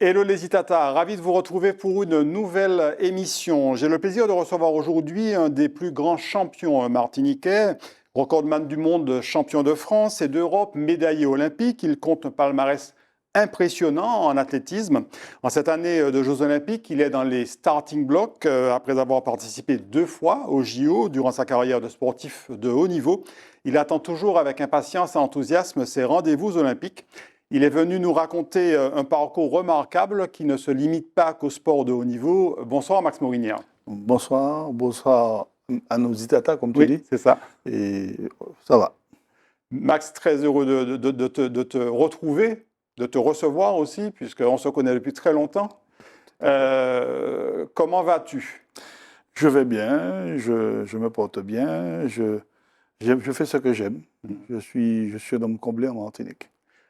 Hello les Tata, ravi de vous retrouver pour une nouvelle émission. J'ai le plaisir de recevoir aujourd'hui un des plus grands champions martiniquais, recordman du monde, champion de France et d'Europe, médaillé olympique. Il compte un palmarès impressionnant en athlétisme. En cette année de Jeux olympiques, il est dans les starting blocks après avoir participé 2 fois aux JO durant sa carrière de sportif de haut niveau. Il attend toujours avec impatience et enthousiasme ses rendez-vous olympiques. Il est venu nous raconter un parcours remarquable qui ne se limite pas qu'au sport de haut niveau. Bonsoir Max Morinière. Bonsoir à nos Itata, comme tu Oui, dis. c'est ça. Et ça va. Max, très heureux de te retrouver, de te recevoir aussi, puisqu'on se connaît depuis très longtemps. Comment vas-tu? Je vais bien, je me porte bien, je fais ce que j'aime. Je suis un homme comblé en Martinique.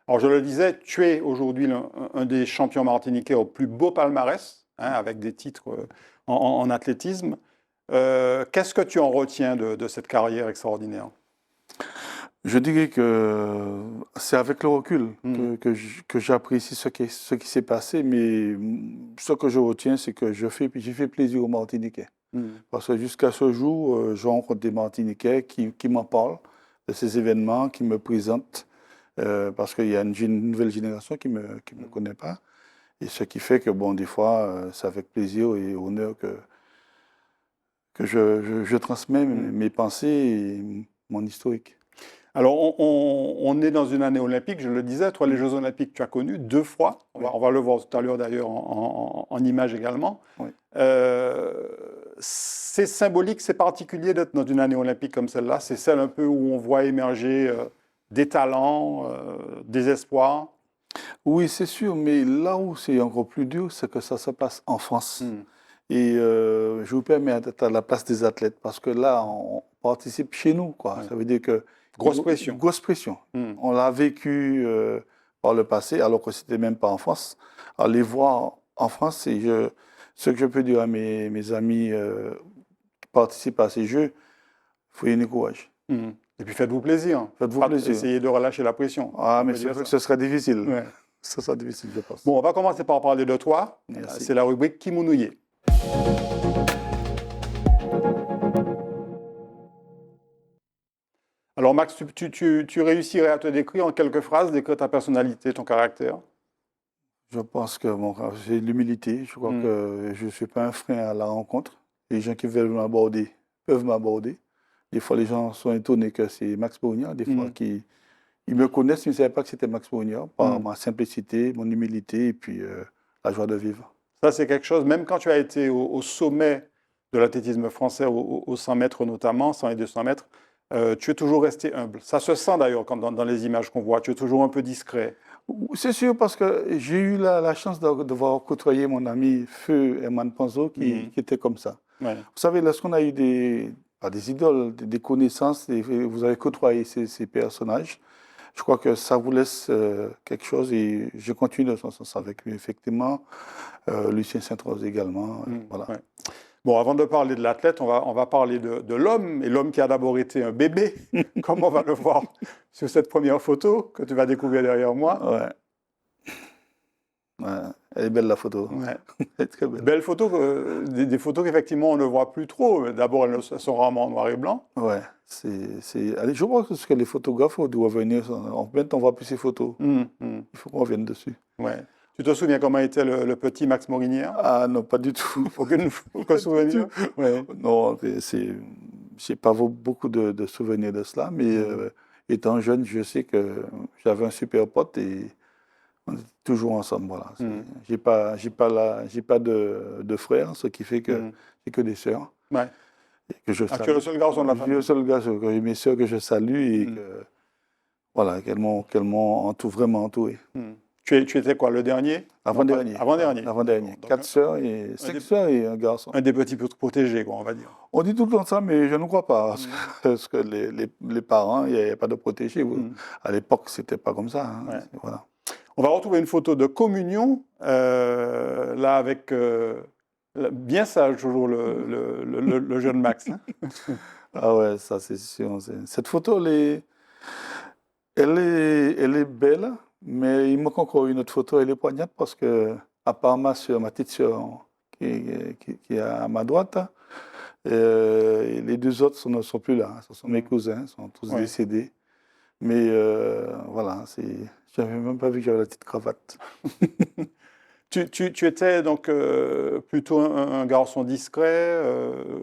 Alors, je le disais, tu es aujourd'hui un des champions martiniquais au plus beau palmarès, avec des titres en athlétisme. Qu'est-ce que tu en retiens de cette carrière extraordinaire? Je dirais que c'est avec le recul que j'apprécie ce qui s'est passé, mais ce que je retiens, c'est que j'ai fait plaisir aux Martiniquais. Parce que jusqu'à ce jour, je rencontre des Martiniquais qui m'en parlent de ces événements, qui me présentent. Parce qu'il y a une nouvelle génération qui me connaît pas. Et ce qui fait que, bon, des fois, c'est avec plaisir et honneur que je transmets mes pensées et mon historique. Alors, on est dans une année olympique, je le disais, toi, les Jeux olympiques, tu as connu 2 fois. On va le voir tout à l'heure, d'ailleurs, en images également. Oui. C'est symbolique, c'est particulier d'être dans une année olympique comme celle-là. C'est celle un peu où on voit émerger des talents, des espoirs. Oui, c'est sûr, mais là où c'est encore plus dur, c'est que ça se passe en France. Et je vous permets d'être à la place des athlètes, parce que là, on participe chez nous, quoi. Oui. Ça veut dire que... Grosse pression. Grosse pression. On l'a vécu par le passé, alors que c'était même pas en France. Alors, les voir en France, ce que je peux dire à mes amis qui participent à ces Jeux, il faut y avoir courage. Et puis faites-vous plaisir. Faites-vous plaisir. Essayez de relâcher la pression. Ah, mais ce serait difficile. Ouais. Ce sera difficile, je pense. Bon, on va commencer par parler de toi. Merci. C'est la rubrique Kimounouye. Alors Max, tu réussirais à te décrire en quelques phrases, décrire ta personnalité, ton caractère? Je pense que j'ai l'humilité. Je crois que je ne suis pas un frein à la rencontre. Les gens qui veulent m'aborder peuvent m'aborder. Des fois, les gens sont étonnés que c'est Max Morinière. Des fois, ils me connaissent, ils ne savaient pas que c'était Max Morinière, par ma simplicité, mon humilité et puis la joie de vivre. Ça, c'est quelque chose, même quand tu as été au sommet de l'athlétisme français, aux 100 mètres notamment, 100 et 200 mètres, tu es toujours resté humble. Ça se sent d'ailleurs dans les images qu'on voit. Tu es toujours un peu discret. C'est sûr, parce que j'ai eu la chance de voir côtoyer mon ami Feu Herman Panzo qui était comme ça. Ouais. Vous savez, lorsqu'on a eu des idoles, des connaissances, vous avez côtoyé ces personnages, je crois que ça vous laisse quelque chose et je continue dans ce sens avec lui, effectivement. Lucien Sainte-Rose également. Voilà. Ouais. Bon, avant de parler de l'athlète, on va parler de l'homme, et l'homme qui a d'abord été un bébé, comme on va le voir sur cette première photo que tu vas découvrir derrière moi. Ouais. Elle est belle la photo. Ouais. Elle est très belle. Belle photo, des photos qu'effectivement on ne voit plus trop. D'abord, elles sont rarement en noir et blanc. Ouais. Allez, je crois que les photographes doivent venir. En fait, on ne voit plus ces photos. Il faut qu'on revienne dessus. Ouais. Tu te souviens comment était le petit Max Morinière? Ah non, pas du tout. Aucun souvenir? Ouais. Non, je n'ai pas beaucoup de souvenirs de cela, mais étant jeune, je sais que j'avais un super pote et on était toujours ensemble. Voilà. J'ai pas de frères, ce qui fait que j'ai que des sœurs. Ouais. Que je tu es le seul garçon de la famille? Je suis le seul garçon, mes sœurs que je salue et voilà, qu'elles m'ont vraiment entouré. Tu étais quoi, le dernier? Avant-dernier. Avant-dernier. 4 sœurs et 5 sœurs et un garçon. Un des petits protégés, quoi, on va dire. On dit tout le temps ça, mais je ne crois pas. Parce que les parents, il n'y avait pas de protégés. À l'époque, ce n'était pas comme ça. Ouais. Voilà. On va retrouver une photo de communion, là, avec bien sage, toujours le jeune Max. Hein. Ah ouais, ça c'est sûr. Cette photo, elle est belle. Mais il manque encore une autre photo, elle est poignante parce que à part ma soeur, ma petite soeur qui est à ma droite. Et les deux autres ne sont plus là. Ce sont mes cousins, ils sont tous décédés. Mais voilà, je n'avais même pas vu que j'avais la petite cravate. Tu étais donc plutôt un garçon discret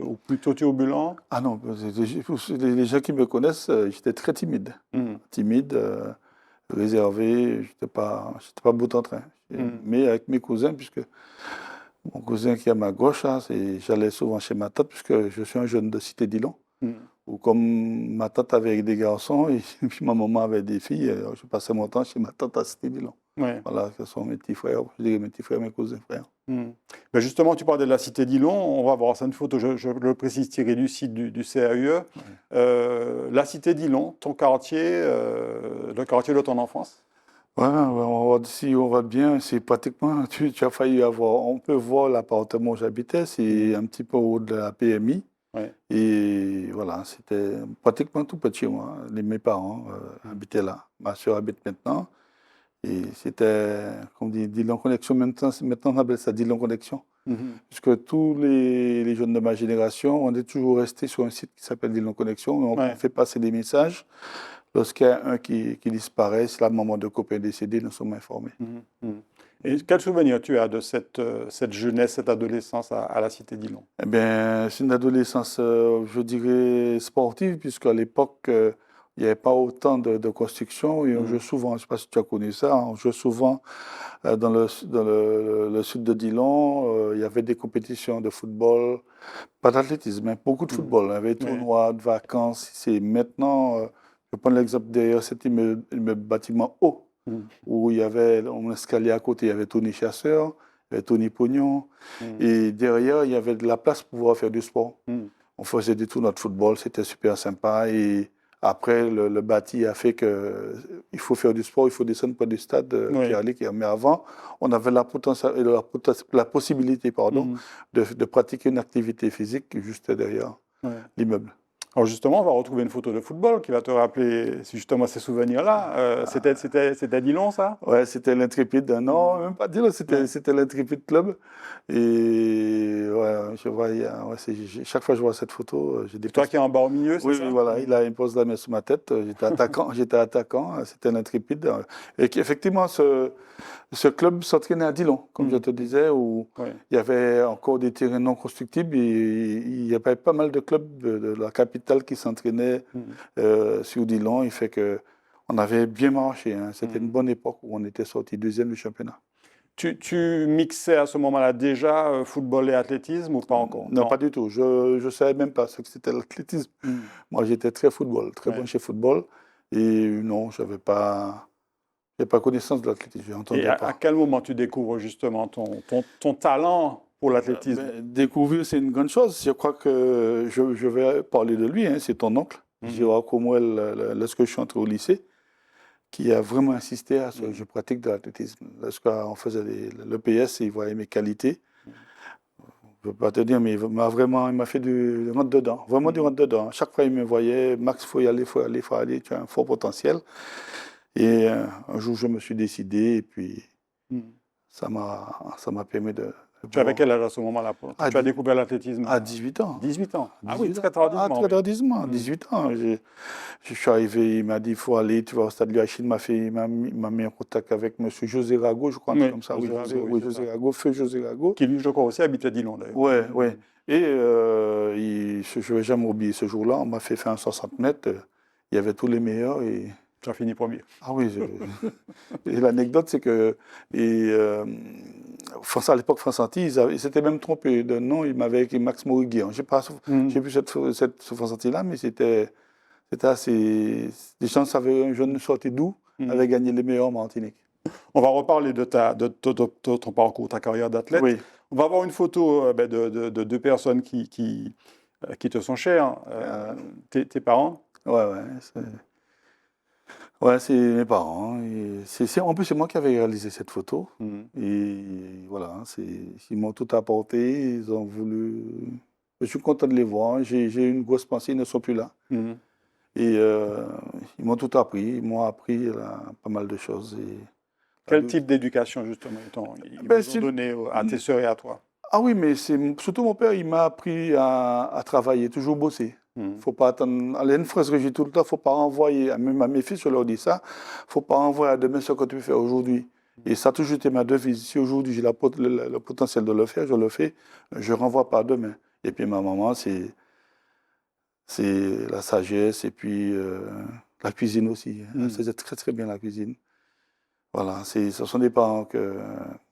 ou plutôt turbulent? Ah non, les gens qui me connaissent, j'étais très timide. Timide, réservé, j'étais pas bout en train. Mais avec mes cousins, puisque mon cousin qui est à ma gauche, là, j'allais souvent chez ma tante, puisque je suis un jeune de Cité-Dillon. Où comme ma tante avait des garçons et puis ma maman avait des filles, je passais mon temps chez ma tante à Cité-Dillon. Voilà, ce sont mes petits frères, je dirais mes petits frères, mes cousins frères. Ben justement, tu parlais de la Cité-Dillon, on va voir ça une photo, je le précise, tirée du site du CAUE. La Cité-Dillon, ton quartier, le quartier de ton enfance? Ouais, si on va bien, c'est pratiquement, tu as failli avoir, on peut voir l'appartement où j'habitais, c'est un petit peu au haut de la PMI. Et voilà, c'était pratiquement tout près de chez moi. Mes parents habitaient là. Ma soeur habite maintenant. Et c'était, comme on dit, Dillon Connexion. Maintenant, on appelle ça Dillon Connexion. Puisque tous les jeunes de ma génération, on est toujours restés sur un site qui s'appelle Dillon Connexion. On fait passer des messages. Lorsqu'il y a un qui disparaît, c'est la maman de copains décédés, nous sommes informés. Et quel souvenir tu as de cette jeunesse, cette adolescence à la Cité-Dillon? Eh bien, c'est une adolescence, je dirais, sportive, puisqu'à l'époque, il n'y avait pas autant de construction. Et on jouait souvent, je ne sais pas si tu as connu ça, on jouait souvent dans le sud de Dillon. Il y avait des compétitions de football, pas d'athlétisme, mais beaucoup de football. Il y avait des tournois de vacances. C'est maintenant, je prends l'exemple derrière cet immeuble bâtiment haut, où il y avait un escalier à côté, il y avait Tony Chasseur, il y avait Tony Pognon, et derrière, il y avait de la place pour pouvoir faire du sport. On faisait des tournois de football, c'était super sympa, et après, le bâti a fait qu'il faut faire du sport, il faut descendre près du stade mais avant, on avait la possibilité de pratiquer une activité physique juste derrière l'immeuble. Alors justement, on va retrouver une photo de football qui va te rappeler justement ces souvenirs-là. C'était à Dillon, ça? Ouais, c'était l'Intrépide. Non, même pas Dillon, c'était l'Intrépide Club. Et ouais, chaque fois que je vois cette photo, j'ai des... Toi qui es en bas au milieu, c'est ça? Oui, voilà, il pose la main sur ma tête. J'étais attaquant, c'était l'Intrépide. Et effectivement, ce club s'entraînait à Dillon, comme je te disais, où il y avait encore des terrains non constructibles. Et il y avait pas mal de clubs de la capitale qui s'entraînaient sur Dillon. Il fait qu'on avait bien marché. C'était une bonne époque où on était sorti deuxième du championnat. Tu mixais à ce moment-là déjà football et athlétisme ou pas encore? Non, pas du tout. Je ne savais même pas ce que c'était l'athlétisme. Moi, j'étais très football, très bon chez football. Et non, je n'avais pas connaissance de l'athlétisme. Et à quel moment tu découvres justement ton talent pour l'athlétisme? Découvrir, c'est une grande chose. Je crois que je vais parler de lui. C'est ton oncle, Gérard Cromwell, lorsque je suis entré au lycée, qui a vraiment insisté à ce que je pratique de l'athlétisme. Lorsqu'on faisait l'EPS, il voyait mes qualités. Je ne peux pas te dire, mais il m'a fait du rentre-dedans, vraiment du rentre-dedans. Chaque fois, il me voyait, Max, il faut y aller, tu as un fort potentiel. Et un jour, je me suis décidé, et puis ça m'a permis de... Tu avais quel âge à ce moment-là? Tu as découvert l'athlétisme? À 18 ans. 18 ans. Ah oui, 18 très tardivement. très tardivement, 18 ans. Je suis arrivé, il m'a dit, il faut aller, tu vas au stade Luachine, il m'a mis en contact avec M. José Rago, je crois, comme ça. José Rago, feu José Rago. Qui, lui, je crois aussi, habite à Dillon, d'ailleurs. Oui. Et je ne vais jamais oublier ce jour-là, on m'a fait faire un 60 mètres, il y avait tous les meilleurs et... Tu as fini premier. Ah oui. Et l'anecdote, c'est que à l'époque, France-Antilles, ils s'étaient même trompés de nom. Ils m'avaient écrit Max Moriguian. J'ai vu cette France-Antilles-là, mais c'était assez... Les gens savaient, un jeune sorti d'où avait gagné les meilleurs en Martinique. On va reparler de ton parcours, ta carrière d'athlète. Oui. On va avoir une photo de deux personnes qui te sont chères. Tes parents? Ouais, c'est mes parents. En plus, c'est moi qui avais réalisé cette photo. Et voilà, ils m'ont tout apporté. Ils ont voulu... Je suis content de les voir. J'ai une grosse pensée, ils ne sont plus là. Et ils m'ont tout appris. Ils m'ont appris pas mal de choses. Et Quel type d'éducation, justement, ils vous ont donné à tes sœurs et à toi? Ah oui, mais c'est surtout mon père, il m'a appris à travailler, toujours bosser. Faut pas attendre. Allez, une phrase que j'ai tout le temps, faut pas envoyer, même à mes fils, je leur dis ça, faut pas envoyer à demain ce que tu fais aujourd'hui. Et ça a toujours été ma devise. Si aujourd'hui j'ai le potentiel de le faire, je le fais, je renvoie pas à demain. Et puis ma maman, c'est la sagesse et puis la cuisine aussi. Elle faisait très très bien la cuisine. Voilà, ce sont des parents que,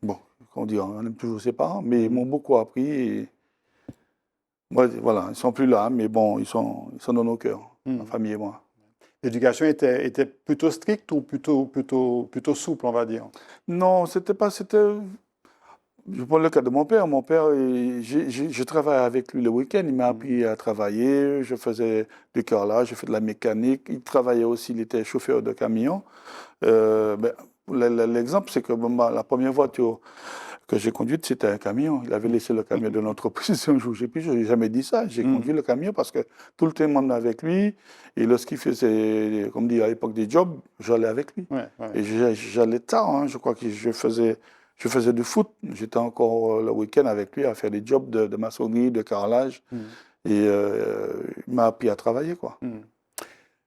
bon, on dit, on aime toujours ses parents, mais ils m'ont beaucoup appris. Et, ouais, voilà, ils ne sont plus là, mais bon, ils sont dans nos cœurs, ma famille et moi. L'éducation était plutôt stricte ou plutôt souple, on va dire? Non, c'était pas, je prends le cas de mon père. Mon père, je travaillais avec lui le week-end, il m'a appris à travailler, je faisais du carrelage, je fais de la mécanique, il travaillait aussi, il était chauffeur de camion. L'exemple, c'est que la première voiture que j'ai conduite, c'était un camion. Il avait laissé le camion de l'entreprise un jour. Je n'ai jamais dit ça. J'ai conduit le camion parce que tout le temps, il m'emmenait avec lui. Et lorsqu'il faisait, comme dit à l'époque, des jobs, j'allais avec lui. Ouais. Et j'allais tard. Hein. Je crois que je faisais du foot. J'étais encore le week-end avec lui à faire des jobs de maçonnerie, de carrelage. Et il m'a appris à travailler, quoi.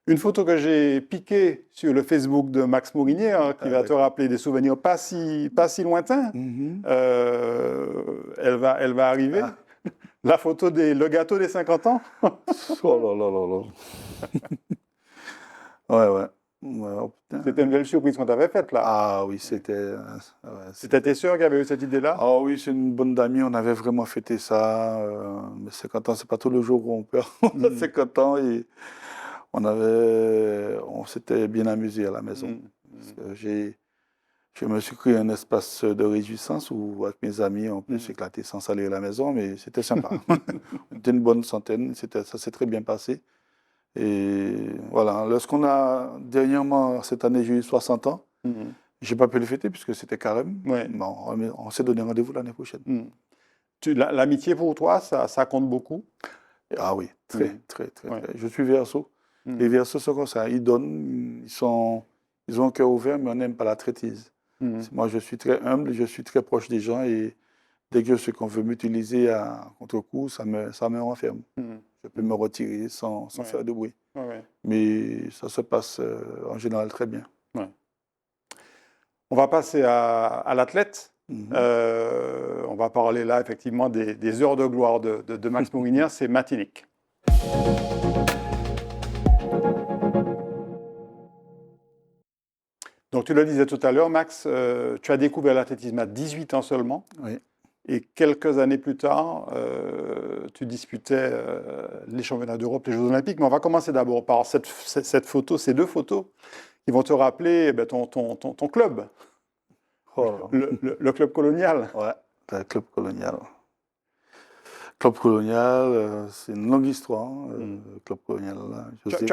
Une photo que j'ai piquée sur le Facebook de Max Morinier, qui va te rappeler des souvenirs pas si lointains. Elle va arriver. Ah. La photo le gâteau des 50 ans. Oh là là là. Ouais. Oh, c'était une belle surprise qu'on t'avait faite là. Ah oui, c'était... C'était tes sœurs qui avaient eu cette idée-là? Ah oui, c'est une bonne amie, on avait vraiment fêté ça. Mais 50 ans, c'est pas tous les jours où on perd. On a 50 ans et on s'était bien amusé à la maison. Je me suis créé un espace de réjouissance où avec mes amis, on peut s'éclater sans salir à la maison, mais c'était sympa. On était une bonne centaine, ça s'est très bien passé. Et voilà, lorsqu'on a, dernièrement, cette année, j'ai eu 60 ans. Je n'ai pas pu le fêter puisque c'était carême. Ouais. Bon, on s'est donné rendez-vous l'année prochaine. L'amitié pour toi, ça compte beaucoup? Ah oui, très. Je suis Verseau. Les Verseaux sont comme ça. Ils donnent, ils ont un cœur ouvert, mais on n'aime pas la traîtrise. Moi, je suis très humble, je suis très proche des gens et dès que je sais qu'on veut m'utiliser à contre-coup, ça me renferme. Je peux me retirer sans faire de bruit. Mais ça se passe en général très bien. On va passer à l'athlète. On va parler là effectivement des heures de gloire de Max Morinier, c'est Martinique. Donc tu le disais tout à l'heure, Max, tu as découvert l'athlétisme à 18 ans seulement. Oui. Et quelques années plus tard, tu disputais les championnats d'Europe, les Jeux Olympiques. Mais on va commencer d'abord par cette photo, ces deux photos qui vont te rappeler ton club, le club colonial. Ouais, le club colonial. Club colonial, c'est une longue histoire. Le club colonial. Là, tu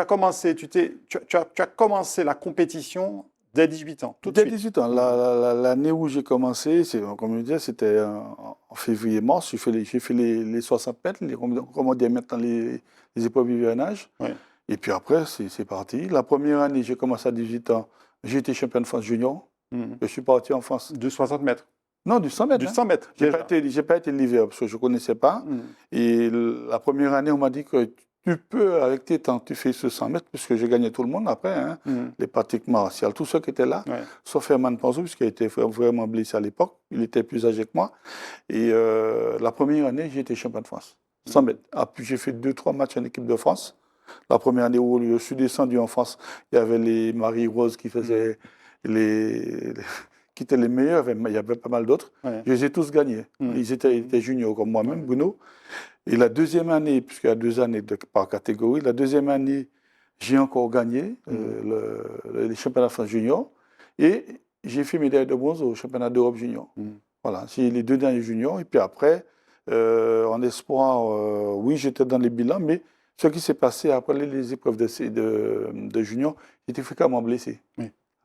as commencé la compétition dès 18 ans, Dès 18 ans. L'année où j'ai commencé, comme je disais, c'était en février-mars. J'ai fait les 60 mètres, comme on dit maintenant, les épreuves hivernage. Ouais. Et puis après, c'est parti. La première année, j'ai commencé à 18 ans. J'ai été champion de France junior. Je suis parti en France. De 60 mètres? Non, du 100 mètres. Du 100 mètres. Je n'ai pas été l'hiver parce que je ne connaissais pas. Et la première année, on m'a dit que tu peux, avec tes temps, tu fais ce 100 mètres, puisque j'ai gagné tout le monde après, les pratiques martiales, tous ceux qui étaient là, sauf Herman Panzou, puisqu'il était vraiment blessé à l'époque, il était plus âgé que moi. Et la première année, j'ai été champion de France, 100 mètres. Puis j'ai fait 2-3 matchs en équipe de France. La première année où je suis descendu en France, il y avait les Marie-Rose qui faisaient qui étaient les meilleurs, il y avait pas mal d'autres. Je les ai tous gagnés. Ils étaient juniors comme moi-même, Bruno. Et la deuxième année, puisqu'il y a 2 années par catégorie, la deuxième année, j'ai encore gagné les championnats de France junior. Et j'ai fait médaille de bronze au championnat d'Europe junior. Voilà, c'est les 2 derniers juniors. Et puis après, en espoir, oui, j'étais dans les bilans, mais ce qui s'est passé après les épreuves de junior, j'étais fréquemment blessé.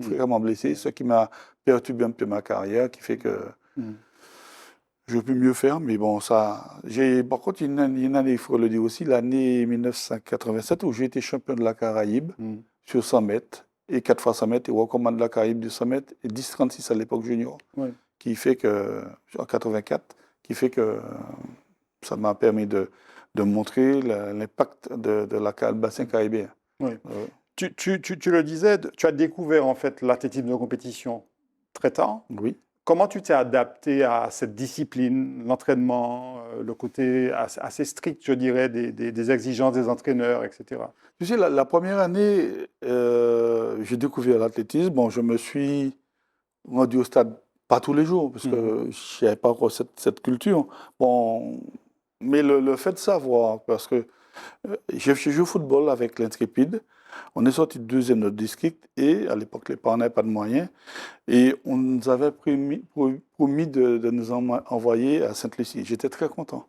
Fréquemment blessé, ce qui m'a perturbé un peu ma carrière, qui fait que je peux mieux faire, mais bon, ça... Par contre, une année, il faut le dire aussi, l'année 1987, où j'ai été champion de la Caraïbe sur 100 mètres. et 4 fois 100 mètres, et recordman de la Caraïbe du 100 mètres, et 10,36 à l'époque junior, Oui. qui fait que, en 84, qui fait que ça m'a permis de montrer l'impact de le bassin caribéen. Oui. Tu le disais, tu as découvert en fait l'athlétisme de compétition très tard. Oui. Comment tu t'es adapté à cette discipline, l'entraînement, le côté assez strict, je dirais, des exigences des entraîneurs, etc. Tu sais, la première année, j'ai découvert l'athlétisme. Bon, je me suis rendu au stade, pas tous les jours, parce que je n'avais pas encore cette culture. Bon, mais le fait de savoir, parce que j'ai joué au football avec l'Intrépide, on est sorti deuxième de notre district, et à l'époque, les parents n'avaient pas de moyens, et on nous avait promis de nous envoyer à Sainte-Lucie. J'étais très content.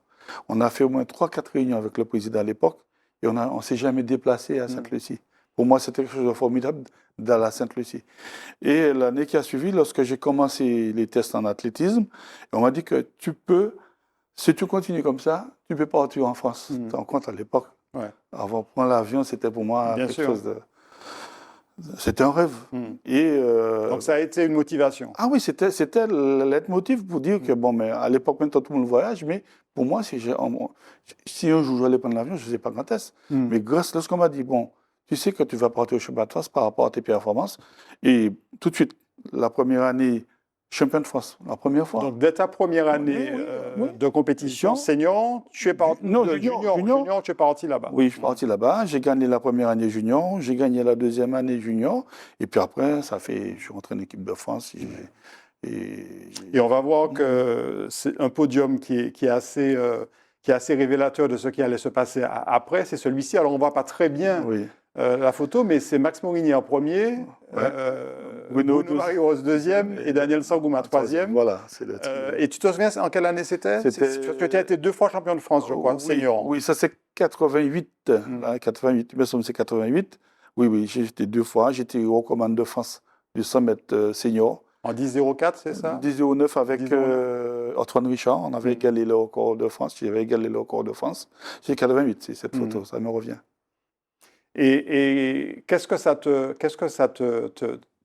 On a fait au moins 3-4 réunions avec le président à l'époque, et on ne s'est jamais déplacé à Sainte-Lucie. Pour moi, c'était quelque chose de formidable d'aller à Sainte-Lucie. Et l'année qui a suivi, lorsque j'ai commencé les tests en athlétisme, on m'a dit que tu peux, si tu continues comme ça, tu peux partir en France. Tu te rends compte, à l'époque, avant de prendre l'avion, c'était pour moi quelque chose de... C'était un rêve. Et donc ça a été une motivation. Ah oui, c'était le leitmotiv pour dire que, bon, mais à l'époque, maintenant tout le monde voyage, mais pour moi, si un jour je allais prendre l'avion, je ne sais pas quand est-ce. Mais grâce à ce qu'on m'a dit, bon, tu sais que tu vas partir au championnat de France par rapport à tes performances. Et tout de suite, la première année, champion de France, la première fois. Donc, dès ta première année de compétition senior, tu es parti junior, tu es parti là-bas. Oui, je suis parti là-bas. J'ai gagné la première année junior, j'ai gagné la deuxième année junior, et puis après, je suis rentré en équipe de France. Et on va voir que c'est un podium qui est assez révélateur de ce qui allait se passer après. C'est celui-ci. Alors, on ne voit pas très bien la photo, mais c'est Max Morigny en premier, Bruno Marie-Rose deuxième et Daniel Sangouma troisième. Voilà. Et tu te souviens en quelle année c'était? Tu as été 2 fois champion de France, je crois, senior. Oui, ça c'est 88. 88, il me semble que c'est 88. Oui, j'ai été 2 fois. J'étais au commande de France du 100 mètres senior. En 10,04, c'est ça? 10,09 avec Antoine Richard. On avait égalé le record de France. J'avais égalé le record de France. C'est 88, c'est cette photo, ça me revient. Et qu'est-ce que ça te...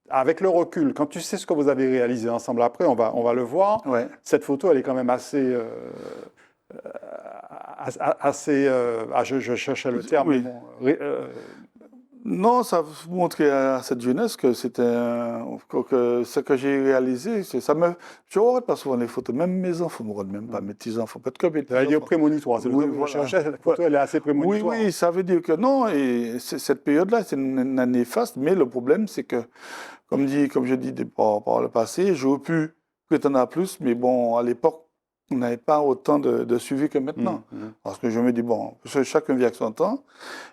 Avec le recul, quand tu sais ce que vous avez réalisé ensemble après, on va le voir, cette photo, elle est quand même assez... je cherchais le terme. Oui. Non, ça vous montrait à cette jeunesse que c'était que ce que j'ai réalisé, je ne regarde pas souvent les photos, même mes enfants ne me regardent même pas, mes petits-enfants, peut-être que mes petits-enfants. Ça veut dire prémonitoire, c'est le terme que je cherchais, cette photo, elle est assez prémonitoire. Oui, ça veut dire que non, et cette période-là, c'est une année faste, mais le problème, c'est que, comme je dis par le passé, j'aurais pu prétendre à plus, mais bon, à l'époque, on n'avait pas autant de suivi que maintenant. Parce que je me dis, bon, chacun vit avec son temps,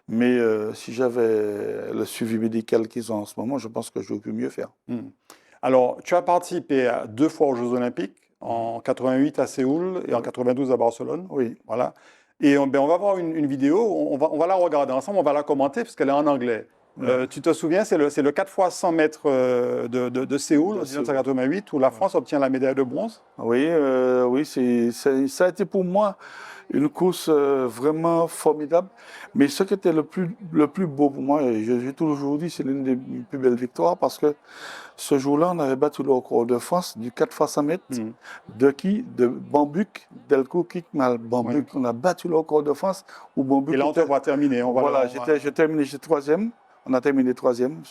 mais si j'avais le suivi médical qu'ils ont en ce moment, je pense que j'aurais pu mieux faire. Alors, tu as participé 2 fois aux Jeux Olympiques, en 88 à Séoul et en 92 à Barcelone. Oui. Voilà. Et on va voir une vidéo, on va la regarder ensemble, on va la commenter parce qu'elle est en anglais. Tu te souviens, c'est le 4 fois 100 mètres de Séoul en 1988 où la France obtient la médaille de bronze. Oui, ça a été pour moi une course vraiment formidable. Mais ce qui était le plus beau pour moi, et j'ai toujours dit, c'est l'une des plus belles victoires parce que ce jour-là, on avait battu le record de France du 4 fois 100 mètres. De qui? De Bambuc, Delco Kikmal. Bambuc, on a battu le record de France. Où Bambuc et là, on te voit terminer. J'ai terminé, j'étais troisième. On a terminé troisième.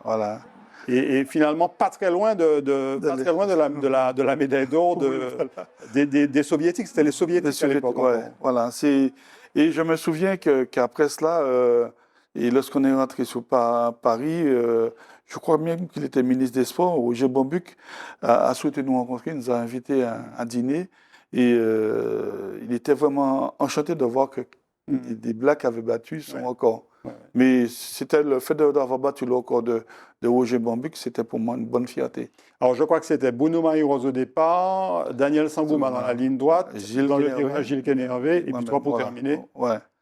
Voilà. Et finalement, pas très loin de la médaille d'or des Soviétiques. C'était les Soviétiques à l'époque. Voilà. Et je me souviens qu'après cela, et lorsqu'on est rentré sur Paris, je crois même qu'il était ministre des Sports, Roger Bambuc a souhaité nous rencontrer, il nous a invités à dîner. Et il était vraiment enchanté de voir que des Blacks avaient battu son record. Mais c'était le fait d'avoir battu le record de Roger Bambuc, c'était pour moi une bonne fierté. Alors je crois que c'était Bruno Marie-Rose au départ, Daniel Sangouma dans la ligne droite, Gilles Kené-Hervé, et puis toi pour terminer.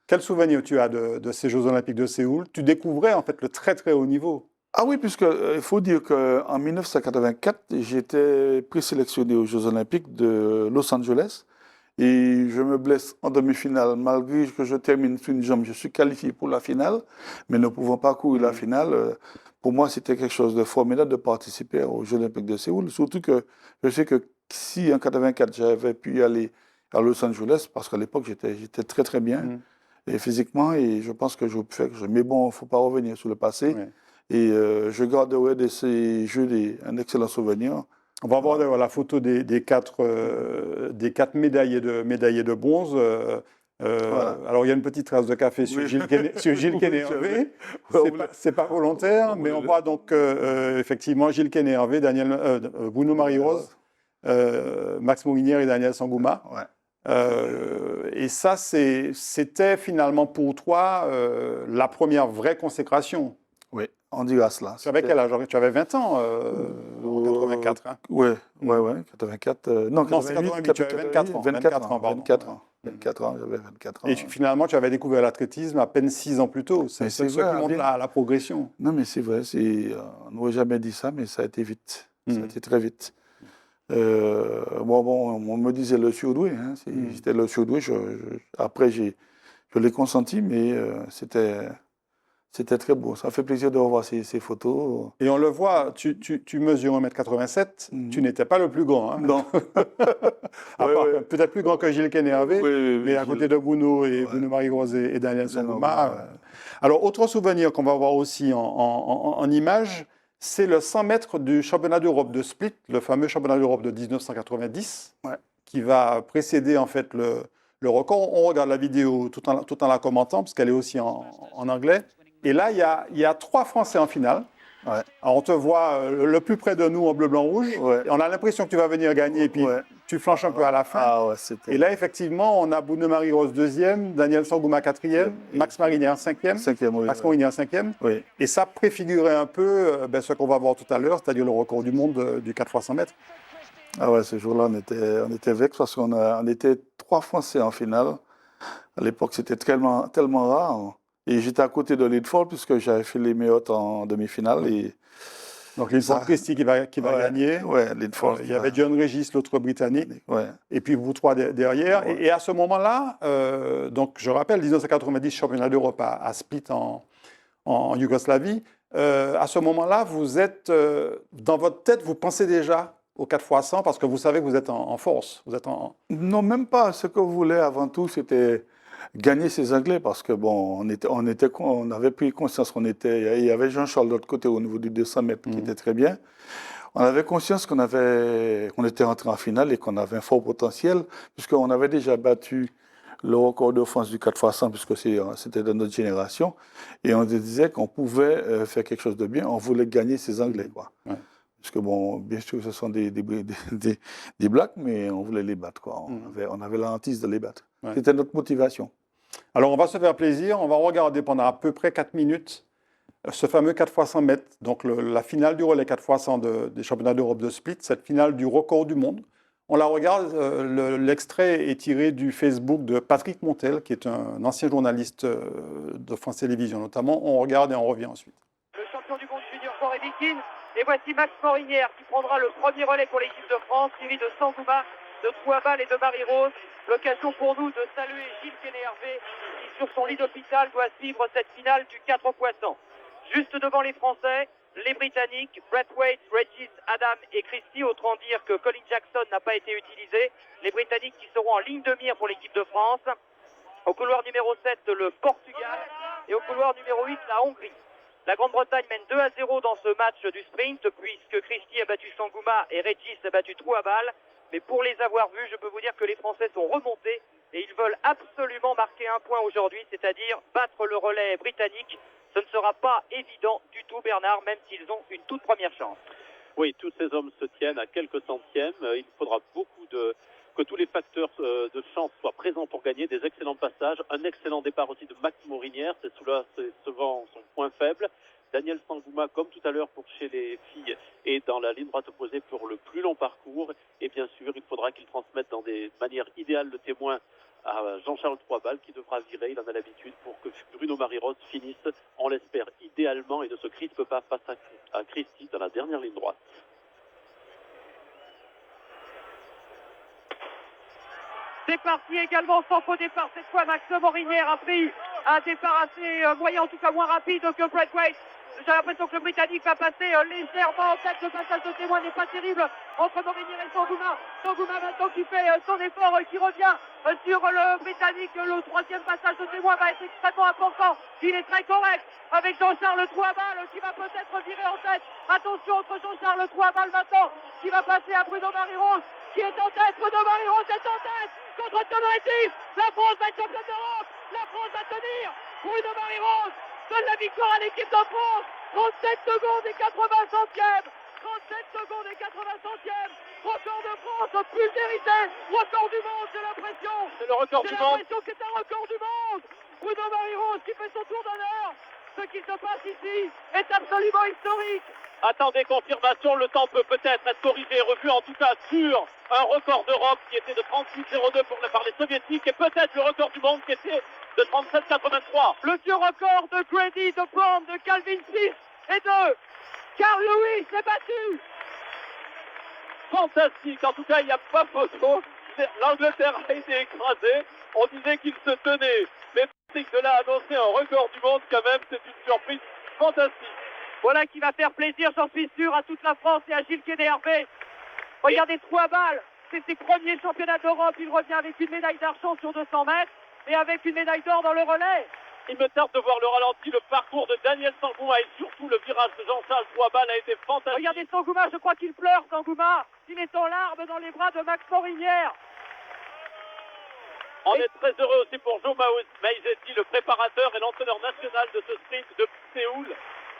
Quel souvenir tu as de ces Jeux Olympiques de Séoul? Tu découvrais en fait le très très haut niveau. Ah oui, puisqu'il faut dire qu'en 1984, j'étais présélectionné aux Jeux Olympiques de Los Angeles. Et je me blesse en demi-finale. Malgré que je termine sur une jambe, je suis qualifié pour la finale, mais ne pouvant pas courir la finale, pour moi, c'était quelque chose de formidable de participer aux Jeux Olympiques de Séoul. Surtout que je sais que si en 84, j'avais pu aller à Los Angeles, parce qu'à l'époque, j'étais très, très bien et physiquement, et je pense que je peux faire. Mais bon, il ne faut pas revenir sur le passé. Ouais. Et je garderai de ces Jeux un excellent souvenir. On va voir d'ailleurs la photo des quatre médaillés de bronze. Voilà. Alors, il y a une petite trace de café sur Oui. Gilles Kenné-Hervé. C'est pas volontaire, mais on voit donc effectivement Gilles Kenné-Hervé, Bruno Marie-Rose, Max Morinière et Daniel Sangouma. Ouais. Et ça, c'était finalement pour toi la première vraie consécration. Oui, on dira cela. Tu avais quel âge? Tu avais 20 ans en 84. Hein. Oui, 84. Non, c'est 88, tu avais 24 ans. 24 ans, pardon. 24 ans, j'avais 24 ans. Et finalement, tu avais découvert l'athlétisme à peine 6 ans plus tôt. C'est ce qui montre la progression. Non, mais c'est vrai. On n'aurait jamais dit ça, mais ça a été vite. Ça a été très vite. On me disait le surdoué. Hein, j'étais le surdoué. Après, je l'ai consenti, mais c'était très beau. Ça fait plaisir de revoir ces photos. Et on le voit, tu mesures 1m87. Tu n'étais pas le plus grand. Hein. Non. Peut-être plus grand que Gilles Kenné-Hervé, mais à côté de Bruno et Bruno Marie-Rose et Daniel Sangouma. Alors, autre souvenir qu'on va voir aussi en images, c'est le 100 mètres du championnat d'Europe de Split, le fameux championnat d'Europe de 1990, qui va précéder en fait le record. On regarde la vidéo tout en la commentant, parce qu'elle est aussi en anglais. Et là, il y a 3 Français en finale. Ouais. Alors, on te voit le plus près de nous en bleu, blanc, rouge. Ouais. Et on a l'impression que tu vas venir gagner, et puis tu flanches un peu à la fin. Et là, effectivement, on a Bruno Marie-Rose 2e, Daniel Sangouma 4e, Max Marinière 5e, Max Morinière 5e. Oui. Et ça préfigurait un peu ce qu'on va voir tout à l'heure, c'est-à-dire le record du monde du 4 x 100 mètres. Ah ouais, ce jour-là, on était vexés parce qu'on était 3 Français en finale. À l'époque, c'était tellement rare. Et j'étais à côté de Lidford puisque j'avais fait les meilleurs en demi-finale. Et donc Lidford Christie qui va gagner. Ouais, Lidford. Il y avait John Regis, l'autre britannique. Ouais. Et puis vous 3 derrière. Ouais. Et à ce moment-là, donc je rappelle, 1990, championnat d'Europe à Split en Yougoslavie. À ce moment-là, vous êtes, dans votre tête, vous pensez déjà au 4 x 100 parce que vous savez que vous êtes en force. Non, même pas. Ce que vous voulez avant tout, c'était gagner ces Anglais parce que bon, on avait pris conscience il y avait Jean-Charles de l'autre côté au niveau du 200 mètres qui était très bien. On avait conscience qu'on était rentré en finale et qu'on avait un fort potentiel puisqu'on avait déjà battu le record de France du 4 x 100 puisque c'était de notre génération et on disait qu'on pouvait faire quelque chose de bien. On voulait gagner ces Anglais, quoi. Ouais. Parce que bon, bien sûr, ce sont des Blacks, mais on voulait les battre, quoi. On avait la hantise de les battre. Ouais. C'était notre motivation. Alors, on va se faire plaisir. On va regarder pendant à peu près 4 minutes ce fameux 4 x 100 mètres. Donc, la finale du relais 4 x 100 des championnats d'Europe de Split, cette finale du record du monde. On la regarde. L'extrait est tiré du Facebook de Patrick Montel, qui est un ancien journaliste de France Télévisions notamment. On regarde et on revient ensuite. Le champion du monde junior Forêt Bikine. Et voici Max Morinière qui prendra le premier relais pour l'équipe de France, suivi de Sangouma, de Trouabal et de Marie-Rose. L'occasion pour nous de saluer Gilles Kenné-Hervé qui, sur son lit d'hôpital, doit suivre cette finale du 4 x 100. Juste devant les Français, les Britanniques, Braithwaite, Regis, Adam et Christie. Autrement dire que Colin Jackson n'a pas été utilisé. Les Britanniques qui seront en ligne de mire pour l'équipe de France. Au couloir numéro 7, le Portugal. Et au couloir numéro 8, la Hongrie. La Grande-Bretagne mène 2-0 dans ce match du sprint, puisque Christie a battu Sangouma et Regis a battu Trouabal. Mais pour les avoir vus, je peux vous dire que les Français sont remontés et ils veulent absolument marquer un point aujourd'hui, c'est-à-dire battre le relais britannique. Ce ne sera pas évident du tout, Bernard, même s'ils ont une toute première chance. Oui, tous ces hommes se tiennent à quelques centièmes. Il faudra que tous les facteurs de chance soient présents pour gagner. Des excellents passages, un excellent départ aussi de Max Morinière, c'est souvent son point faible. Daniel Sangouma, comme tout à l'heure pour chez les filles, est dans la ligne droite opposée pour le plus long parcours. Et bien sûr, il faudra qu'il transmette dans des manières idéales le témoin à Jean-Charles Trouabal qui devra virer, il en a l'habitude, pour que Bruno Marie-Rose finisse, on l'espère, idéalement et ne se crispe pas face à Christie dans la dernière ligne droite. C'est parti également sans faux départ. Cette fois, Max Morinière a pris un départ assez moyen, en tout cas moins rapide que Braithwaite. J'ai l'impression que le Britannique va passer légèrement en tête. Le passage de témoin n'est pas terrible entre Morinière et Sangouma. Sangouma maintenant qui fait son effort, qui revient sur le Britannique. Le troisième passage de témoin va être extrêmement important. Il est très correct avec Jean-Charles Trouabal qui va peut-être virer en tête. Attention entre Jean-Charles Trouabal maintenant qui va passer à Bruno Marie-Rose qui est en tête. Bruno Marie-Rose est en tête contre Tom Redif. La France va être championne d'Europe. La France va tenir. Bruno Marie-Rose donne la victoire à l'équipe de France. 37 secondes et 80 centièmes. 37 secondes et 80 centièmes. Record de France pulvérisé. Record du monde, j'ai l'impression. C'est le record du J'ai monde. l'impression que c'est un record du monde. Bruno Marie-Rose qui fait son tour d'honneur. Ce qui se passe ici est absolument historique. Attendez confirmation, le temps peut peut-être être corrigé et revu, en tout cas sur un record d'Europe qui était de 38,02 par les soviétiques et peut-être le record du monde qui était de 37,83. Le vieux record de Grady, de Brown, de Calvin Smith et de Carl Lewis est battu. Fantastique, en tout cas il n'y a pas photo. L'Angleterre a été écrasée, on disait qu'il se tenait. Mais Patrick de là a annoncé un record du monde quand même, c'est une surprise fantastique. Voilà qui va faire plaisir, j'en suis sûr, à toute la France et à Gilles Kay-Hervé. Regardez Trouabal, c'est ses premiers championnats d'Europe. Il revient avec une médaille d'argent sur 200 mètres et avec une médaille d'or dans le relais. Il me tarde de voir le ralenti, le parcours de Daniel Sangouma et surtout le virage de Jean-Charles Trouabal a été fantastique. Regardez Sangouma, je crois qu'il pleure, Sangouma. Il est en larmes dans les bras de Max Morinière. On est très heureux aussi pour Joe Maizetti, le préparateur et l'entraîneur national de ce sprint de Séoul,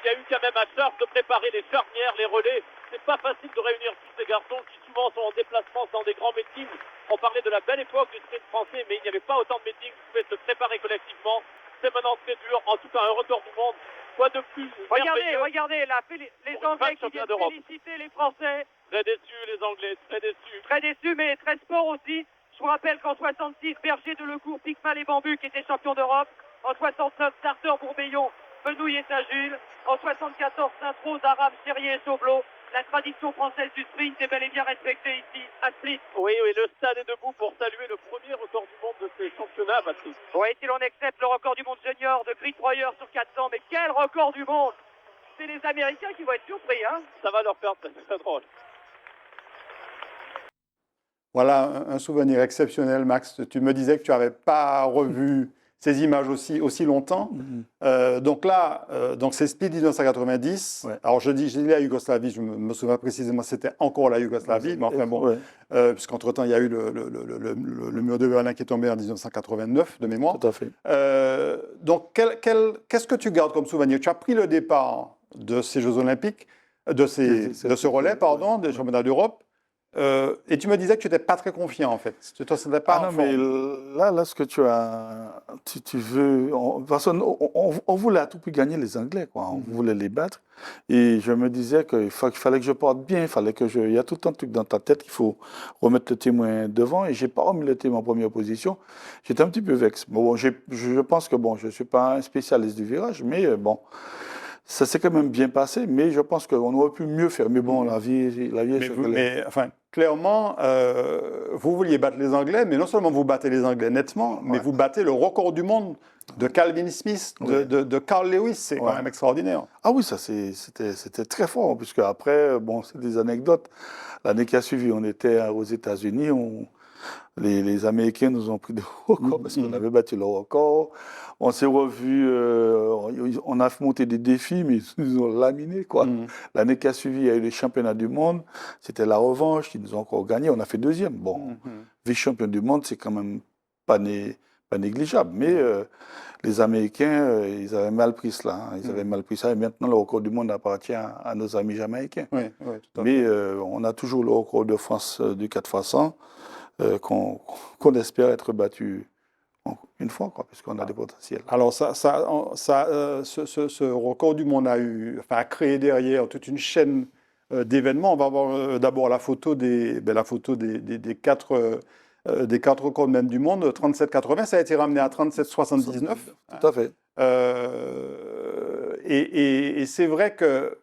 qui a eu quand même à charge de préparer les charnières, les relais. C'est pas facile de réunir tous ces garçons qui souvent sont en déplacement dans des grands meetings. On parlait de la belle époque du sprint français, mais il n'y avait pas autant de meetings qui pouvaient se préparer collectivement. C'est maintenant très dur, en tout cas un record du monde. Quoi de plus Regardez, là, les Anglais qui viennent féliciter les Français. Très déçus les Anglais, très déçus. Très déçus, mais très sport aussi. Je vous rappelle qu'en 66, Berger, Delecourt, Piquemal et Bambu qui étaient champions d'Europe. En 69, Starter, Bourbillon, Fenouille et Saint-Jules. En 74, Saint-Rose, Arabe, Cherrier et Saublot. La tradition française du sprint est bel et bien respectée ici, à Split. Oui, le stade est debout pour saluer le premier record du monde de ces championnats, Patrick. Oui, si l'on accepte le record du monde junior de Chris Royer sur 400, mais quel record du monde! C'est les Américains qui vont être surpris, hein? Ça va leur faire très drôle. Voilà un souvenir exceptionnel, Max. Tu me disais que tu n'avais pas revu ces images aussi longtemps. Donc là, c'est Split 1990. Ouais. Alors je dis la Yougoslavie, je me souviens précisément, c'était encore la Yougoslavie, mais enfin bon, ouais. puisqu'entre-temps, il y a eu le mur de Berlin qui est tombé en 1989, de mémoire. Tout à fait. Donc qu'est-ce que tu gardes comme souvenir? Tu as pris le départ de ces Jeux Olympiques, de ce relais, pardon, des championnats d'Europe. Et tu me disais que tu n'étais pas très confiant, en fait. Tu ne te sentais pas en forme. Mais là, ce que tu as, tu veux... On voulait à tout prix gagner les Anglais, quoi. On voulait les battre. Et je me disais qu'il fallait que je porte bien, il y a tout un truc dans ta tête qu'il faut remettre le témoin devant. Et je n'ai pas remis le témoin en première position. J'étais un petit peu vexé. Bon, je pense que, je ne suis pas un spécialiste du virage, mais bon... Ça s'est quand même bien passé, mais je pense qu'on aurait pu mieux faire. Mais bon, la vie est mais enfin, clairement, vous vouliez battre les Anglais, mais non seulement vous battez les Anglais nettement, mais vous battez le record du monde de Calvin Smith, de Carl Lewis. C'est quand même extraordinaire. Ah oui, ça c'était très fort, puisque après, c'est des anecdotes. L'année qui a suivi, on était aux États-Unis, les Américains nous ont pris de record parce qu'on avait battu le record. On s'est revus, on a monté des défis, mais ils nous ont laminés, quoi. L'année qui a suivi, il y a eu les championnats du monde. C'était la revanche, ils nous ont encore gagné. On a fait deuxième. Bon, vice-champion du monde, c'est quand même pas négligeable. Mais les Américains, ils avaient mal pris cela. Hein. Ils avaient mal pris ça. Et maintenant, le record du monde appartient à nos amis jamaïcains. Oui, tout à mais fait. on a toujours le record de France du 4x100 qu'on espère être battu une fois, quoi, puisqu'on a des potentiels. Alors, ce record du monde a créé derrière toute une chaîne d'événements. On va voir d'abord la photo des quatre records même du monde. 37,80, ça a été ramené à 37,79. Tout à fait. Et c'est vrai que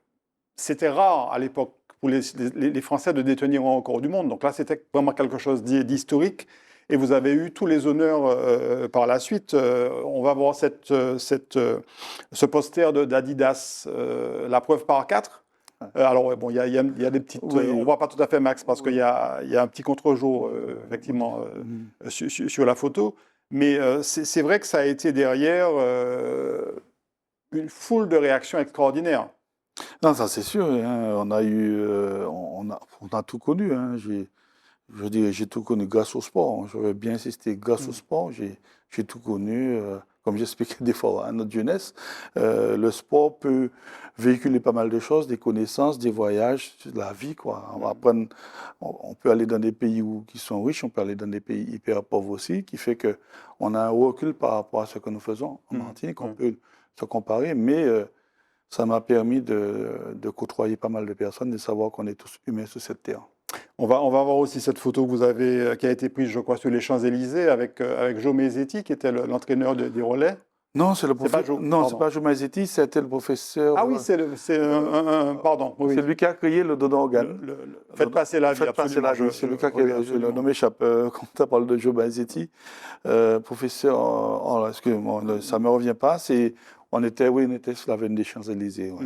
c'était rare à l'époque pour les Français de détenir un record du monde. Donc là, c'était vraiment quelque chose d'historique. et vous avez eu tous les honneurs par la suite. On va voir ce poster d'Adidas, la preuve par 4. Alors, ouais, bon, il y a des petites. Oui. On ne voit pas tout à fait Max parce qu'il y a un petit contre-jour, effectivement, sur la photo. Mais c'est vrai que ça a été derrière une foule de réactions extraordinaires. Non, ça c'est sûr, hein. On a eu, on a tout connu, hein. Je dirais, j'ai tout connu grâce au sport. Je veux bien insister, grâce au sport, j'ai tout connu. Comme j'expliquais des fois à notre jeunesse, le sport peut véhiculer pas mal de choses, des connaissances, des voyages, de la vie, quoi. On va apprendre, on peut aller dans des pays qui sont riches, on peut aller dans des pays hyper pauvres aussi, qui fait que on a un recul par rapport à ce que nous faisons en Martinique. On peut se comparer, mais ça m'a permis de côtoyer pas mal de personnes, de savoir qu'on est tous humains sur cette terre. On va voir aussi cette photo que vous avez, qui a été prise, je crois, sur les Champs-Élysées avec Joe Mezzetti, qui était l'entraîneur des relais. Non, c'est le professeur. Non, c'est pas Joe Mezzetti, c'était le professeur. Ah oui, pardon. Oui. C'est lui qui a créé le dos d'organe. Faites passer la vie. Faites passer la vie. C'est lui qui a créé. Le nom m'échappe quand on parle de Joe Mezzetti. Professeur. Oh, excusez-moi, ça me revient pas. On était sur la veine des Champs-Élysées. Ouais.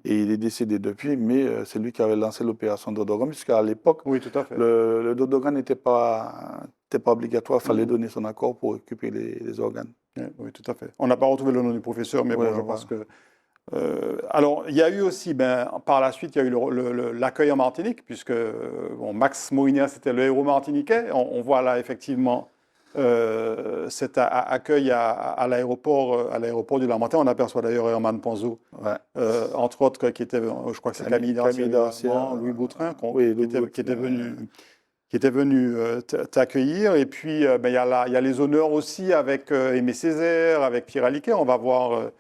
Et il est décédé depuis, mais c'est lui qui avait lancé l'opération Dodogan, puisqu'à l'époque, oui, tout à fait. Le Dodogan n'était pas obligatoire, il fallait donner son accord pour récupérer les organes. Oui, tout à fait. On n'a pas retrouvé le nom du professeur, mais bon, je pense que... alors, il y a eu aussi, par la suite, il y a eu l'accueil en Martinique, puisque Max Morinière, c'était le héros martiniquais. On voit là, effectivement, cet accueil à l'aéroport du Lamentin. On aperçoit d'ailleurs Herman Panzo, entre autres, qui était, je crois que c'est Camille Darcier, Louis Boutrin, qui était venu t'accueillir. Et puis, il y a les honneurs aussi avec Aimé Césaire, avec Pierre Aliquet. On va voir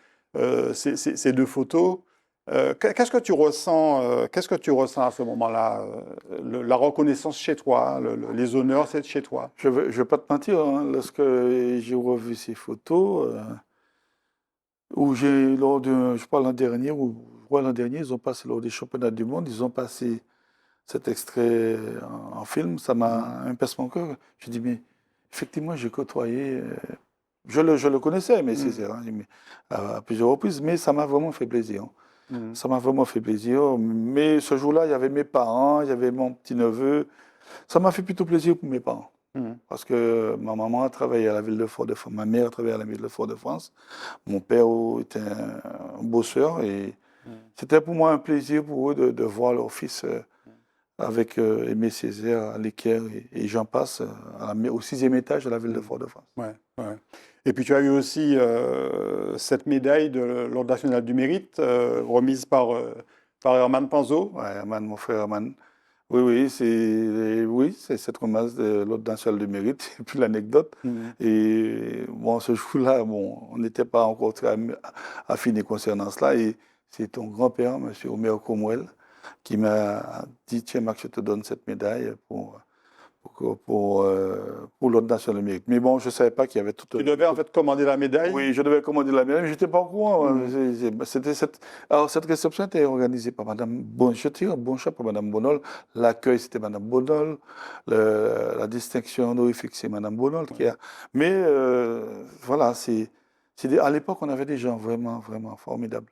ces deux photos. Qu'est-ce que tu ressens à ce moment-là, la reconnaissance chez toi, les honneurs, c'est chez toi? Je vais pas te mentir, hein, lorsque j'ai revu ces photos, où je crois l'an dernier, ils ont passé lors des championnats du monde, ils ont passé cet extrait en film, ça m'a un pincé mon cœur. Je dis, mais effectivement, j'ai côtoyé, je le connaissais, mais Césaire, hein, à plusieurs reprises, mais ça m'a vraiment fait plaisir. Ça m'a vraiment fait plaisir. Mais ce jour-là, il y avait mes parents, il y avait mon petit-neveu. Ça m'a fait plutôt plaisir pour mes parents. Parce que ma maman travaillait à la ville de Fort-de-France, ma mère travaillait à la ville de Fort-de-France, mon père était un bosseur. Et c'était pour moi un plaisir pour eux de voir leur fils avec Aimé Césaire à l'équerre et j'en passe au 6e étage de la ville de Fort-de-France. Ouais. Et puis tu as eu aussi cette médaille de l'Ordre national du mérite, remise par Herman Panzo. Oui, Herman, mon frère Herman. Oui, c'est cette remise de l'Ordre national du mérite. Et puis l'anecdote. Et bon, ce jour-là, on n'était pas encore très affinés concernant cela. Et c'est ton grand-père, M. Omer Cromwell, qui m'a dit, tiens Max, je te donne cette médaille pour l'Ordre national du mérite. Mais bon, je ne savais pas qu'il y avait tout... Tu devais en fait commander la médaille? Oui, je devais commander la médaille, mais je n'étais pas au courant. Alors, cette réception était organisée par Mme je tire un bon chapeau pour Mme Bonol. L'accueil, c'était Mme Bonol. La distinction honorifique, c'est Mme Bonol qui a... Mais voilà, à l'époque, on avait des gens vraiment, vraiment formidables.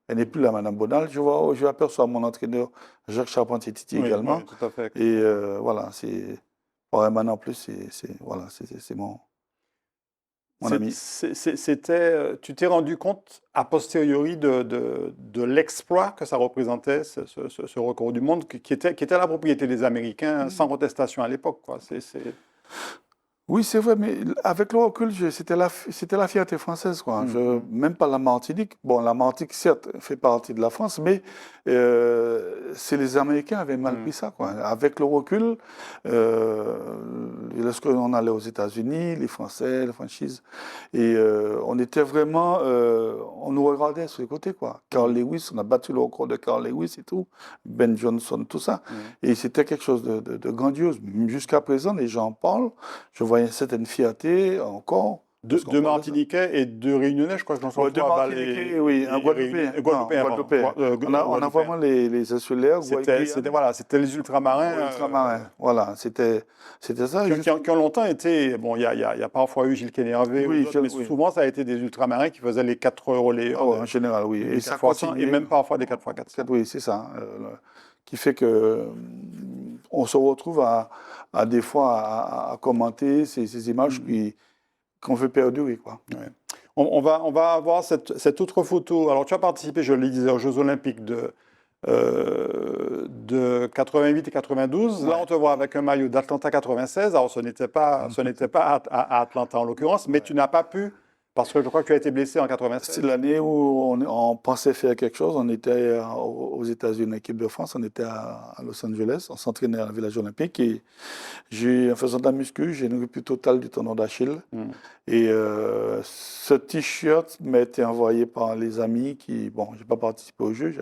Elle n'est plus là, Mme Bonal. Je aperçois mon entraîneur, Jacques Charpentier-Titi également. Oui, tout à fait. Et voilà, pour Herman en plus, c'est mon ami. Tu t'es rendu compte, a posteriori, de l'exploit que ça représentait, ce record du monde, qui était la propriété des Américains, sans contestation à l'époque, quoi. Oui, c'est vrai, mais avec le recul, c'était la fierté française, quoi. Même pas la Martinique. Bon, la Martinique, certes, fait partie de la France, mais c'est les Américains avaient mal pris ça, quoi. Avec le recul, lorsqu'on allait aux États-Unis, les Français, les franchises, et on était vraiment, on nous regardait sur les côtés, quoi. Carl Lewis, on a battu le record de Carl Lewis et tout, Ben Johnson, tout ça, et c'était quelque chose de grandiose. Jusqu'à présent, les gens en parlent. Je vois une certaine fierté encore Deux Martiniquais et deux Réunionnais, je crois que j'en sors Deux trois Martiniquais, oui, un Guadeloupéen. Guadeloupéen. On a vraiment les insulaires. C'était les ultramarins. Ultramarins, voilà, c'était ça. Qui ont longtemps été, bon, il y a parfois eu Gilles Kené-Hervé, mais souvent ça a été des ultramarins qui faisaient les 4 relais. En général, oui. Et ça continue. Et même parfois des 4x4. Oui, c'est ça. Qui fait que on se retrouve des fois à commenter ces images qu'on veut perdurer, quoi. Ouais. On va avoir cette autre photo. Alors, tu as participé, je le disais, aux Jeux Olympiques de 88 et 92. Ouais. Là, on te voit avec un maillot d'Atlanta 96. Alors, ce n'était pas à Atlanta en l'occurrence, mais tu n'as pas pu, parce que je crois que tu as été blessé en 96. C'est l'année où on pensait faire quelque chose. On était aux États-Unis, en équipe de France. On était à Los Angeles. On s'entraînait à la village olympique. Et en faisant de la muscu, j'ai une rupture totale du tendon d'Achille. Et ce t-shirt m'a été envoyé par les amis qui, bon, je n'ai pas participé au jeu,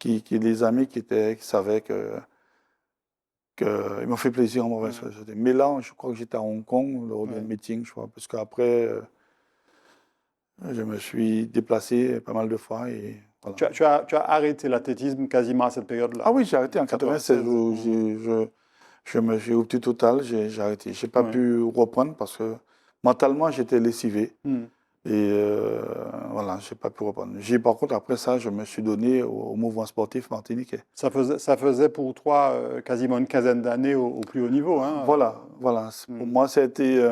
les amis qui savaient ils m'ont fait plaisir en m'envoyant ça. Mais là, je crois que j'étais à Hong Kong lors d'un meeting, je crois, parce qu'après, je me suis déplacé pas mal de fois. Et voilà. Tu as arrêté l'athlétisme quasiment à cette période-là? Ah oui, j'ai arrêté en 96. J'ai rupture totale, j'ai arrêté. Je n'ai pas pu reprendre parce que mentalement, j'étais lessivé. Et voilà, je n'ai pas pu reprendre. Par contre, après ça, je me suis donné au mouvement sportif martiniquais. Ça faisait pour toi quasiment une quinzaine d'années au plus haut niveau. Hein. Voilà. Pour moi, ça a été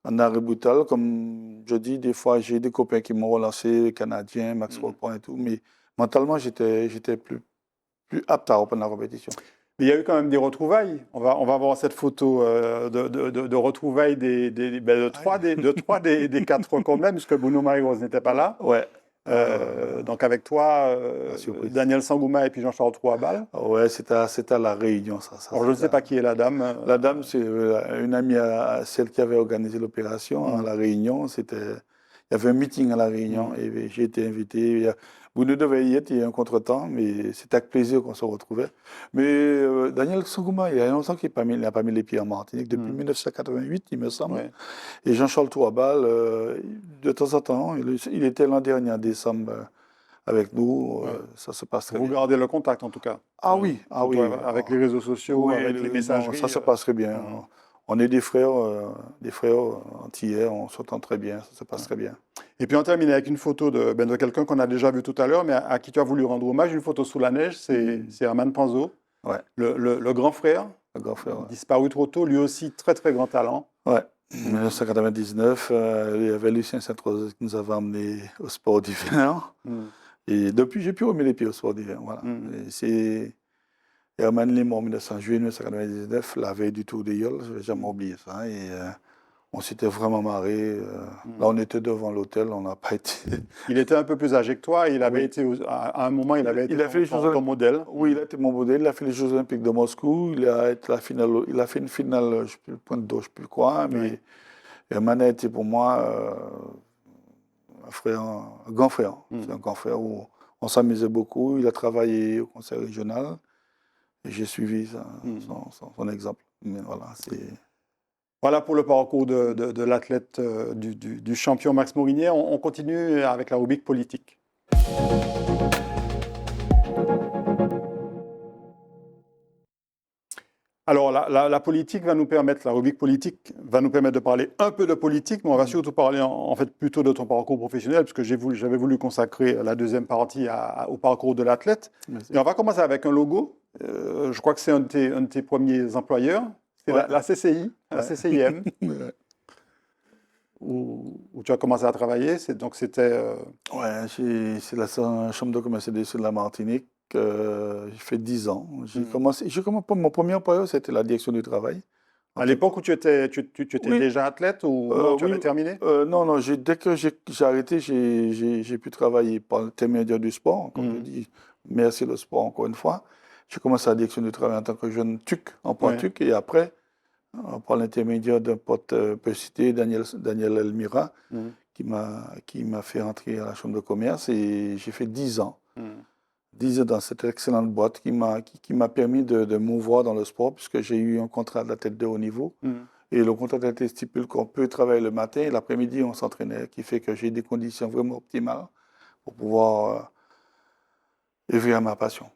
un arrêt brutal. Comme je dis, des fois, j'ai des copains qui m'ont relancé, les Canadiens, Max Repon et tout. Mais mentalement, j'étais plus apte à reprendre la compétition. Mais il y a eu quand même des retrouvailles. On va voir cette photo de retrouvailles de trois des quatre comblèmes, puisque Bruno Marie-Rose n'était pas là. Ouais. Donc avec toi, Daniel Sangouma et puis Jean-Charles Trouabal. Ouais, c'était à La Réunion. Alors je ne sais pas qui est la dame. La dame, c'est une amie, celle qui avait organisé l'opération à La Réunion. Il y avait un meeting à La Réunion et j'ai été invité. Bruno devait y être, il y a un contretemps, mais c'était avec plaisir qu'on se retrouvait. Mais Daniel Sangouma, il y a longtemps qu'il n'a pas mis les pieds en Martinique, depuis 1988, il me semble. Ouais. Et Jean-Charles Trouabal, de temps en temps, il était l'an dernier en décembre avec nous. Ça se passe très bien. Vous gardez le contact en tout cas? Ah oui. Avec les réseaux sociaux, avec les messageries? Ça se passe très bien. On est des frères antillais, on s'entend très bien, ça se passe très bien. Et puis on termine avec une photo de quelqu'un qu'on a déjà vu tout à l'heure, mais à qui tu as voulu rendre hommage, une photo sous la neige, c'est Herman Panzo, le grand frère, disparu trop tôt, lui aussi très très grand talent. Ouais. En 1999, il y avait Lucien Sainte-Rose qui nous avait emmenés au sport d'hiver. Et depuis, j'ai pu remettre les pieds au sport d'hiver. Voilà. Herman est mort en juillet 1999, la veille du Tour des Yoles, je ne vais jamais oublier ça. Et on s'était vraiment marré. Là, on était devant l'hôtel, on n'a pas été. Il était un peu plus âgé que toi, il avait été, à un moment, il avait été ton modèle. Oui, il a été mon modèle. Il a fait les Jeux Olympiques de Moscou, il a fait une finale, je ne sais plus le point d'eau, je ne sais plus quoi. Mais Herman a été pour moi un grand frère. C'est un grand frère où on s'amusait beaucoup. Il a travaillé au conseil régional. Et j'ai suivi son exemple. Mais voilà pour le parcours de l'athlète, du champion Max Morinière. On continue avec la rubrique politique. Alors, la politique va nous permettre, la rubrique politique va nous permettre de parler un peu de politique, mais on va surtout parler en fait plutôt de ton parcours professionnel, puisque j'avais voulu consacrer la deuxième partie au parcours de l'athlète. Et on va commencer avec un logo. Je crois que c'est un de tes premiers employeurs. C'est la CCI, la CCIM, où tu as commencé à travailler. Donc c'était... c'est la chambre de commerce et d'industrie de la Martinique. J'ai fait 10 ans. Mon premier employeur, c'était la direction du travail. À l'époque où tu étais déjà athlète ou tu avais terminé? Non. Dès que j'ai arrêté, j'ai pu travailler par l'intermédiaire du sport. Comme je dis, merci le sport encore une fois. J'ai commencé à la direction du travail en tant que jeune TUC, emploi TUC. Et après, par l'intermédiaire d'un pote peu cité, Daniel Elmira, qui m'a fait entrer à la chambre de commerce. Et j'ai fait 10 ans. 10 ans dans cette excellente boîte qui m'a permis de m'ouvrir dans le sport, puisque j'ai eu un contrat de la tête de haut niveau. Et le contrat d'intérêt stipule qu'on peut travailler le matin et l'après-midi, on s'entraînait, qui fait que j'ai des conditions vraiment optimales pour pouvoir œuvrer à ma passion.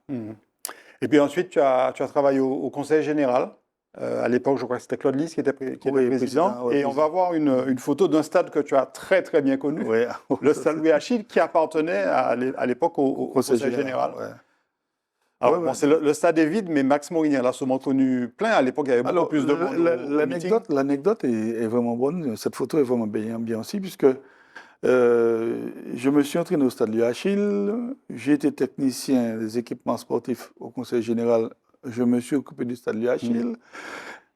Et puis ensuite, tu as travaillé au Conseil général. À l'époque, je crois que c'était Claude Lys qui était Oui, président. ouais, Et on va voir une photo d'un stade que tu as très, très bien connu, Ouais. le stade Louis Achille, qui appartenait à l'époque au Conseil général. Ouais. Alors, Ouais, bon, ouais. le stade est vide, mais Max Morinière l'a sûrement connu plein. À l'époque, il y avait beaucoup Alors, plus de monde au meeting. l'anecdote est vraiment bonne. Cette photo est vraiment bien aussi, puisque je me suis entraîné au stade Louis Achille. J'ai été technicien des équipements sportifs au Conseil général. Je me suis occupé du stade Louis Achille.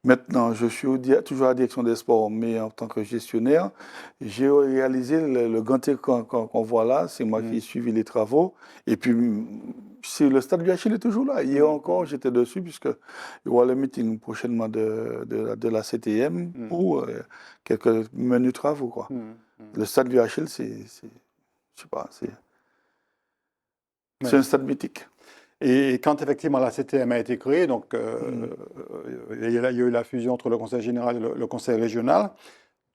Maintenant, je suis toujours à la direction des sports, mais en tant que gestionnaire. J'ai réalisé le grand écran qu'on voit là. C'est moi qui ai suivi les travaux. Et puis, le stade Louis Achille est toujours là. Hier encore, j'étais dessus, puisque il y aura le meeting prochainement de la CTM pour quelques menus travaux, quoi. Le stade Louis Achille, je sais pas, c'est un stade mythique. Et quand effectivement la CTM a été créée, donc il y a eu la fusion entre le Conseil général et le Conseil régional,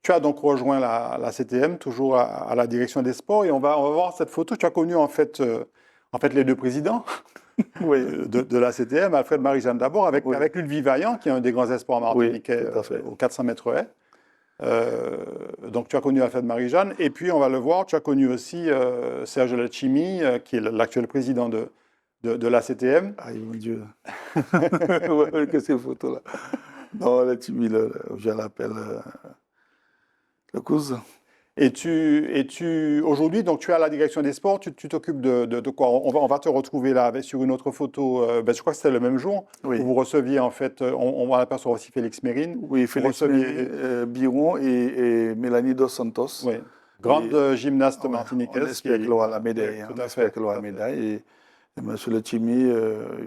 tu as donc rejoint la CTM, toujours à la direction des sports, et on va voir cette photo. Tu as connu en fait les deux présidents de la CTM, Alfred Marie-Jeanne d'abord, avec Ludwig Vaillant, qui est un des grands espoirs martiniquais aux 400 mètres haies. Donc tu as connu Alfred Marie-Jeanne, et puis on va le voir, tu as connu aussi Serge Letchimy, qui est l'actuel président de la CTM. Aïe, mon Dieu. Que ces photos-là. Non, Letchimy, je l'appelle le cousin. Et aujourd'hui, donc tu es à la direction des sports, tu t'occupes de quoi? On va te retrouver là sur une autre photo, je crois que c'était le même jour, où vous receviez en fait, on va apercevoir aussi Félix Mérine. Oui, Félix Biron et Mélanie Dos Santos. Oui, grande gymnaste martiniquaise. On espère qu'elle aura la médaille. Tout à fait. Et M. Letchimy,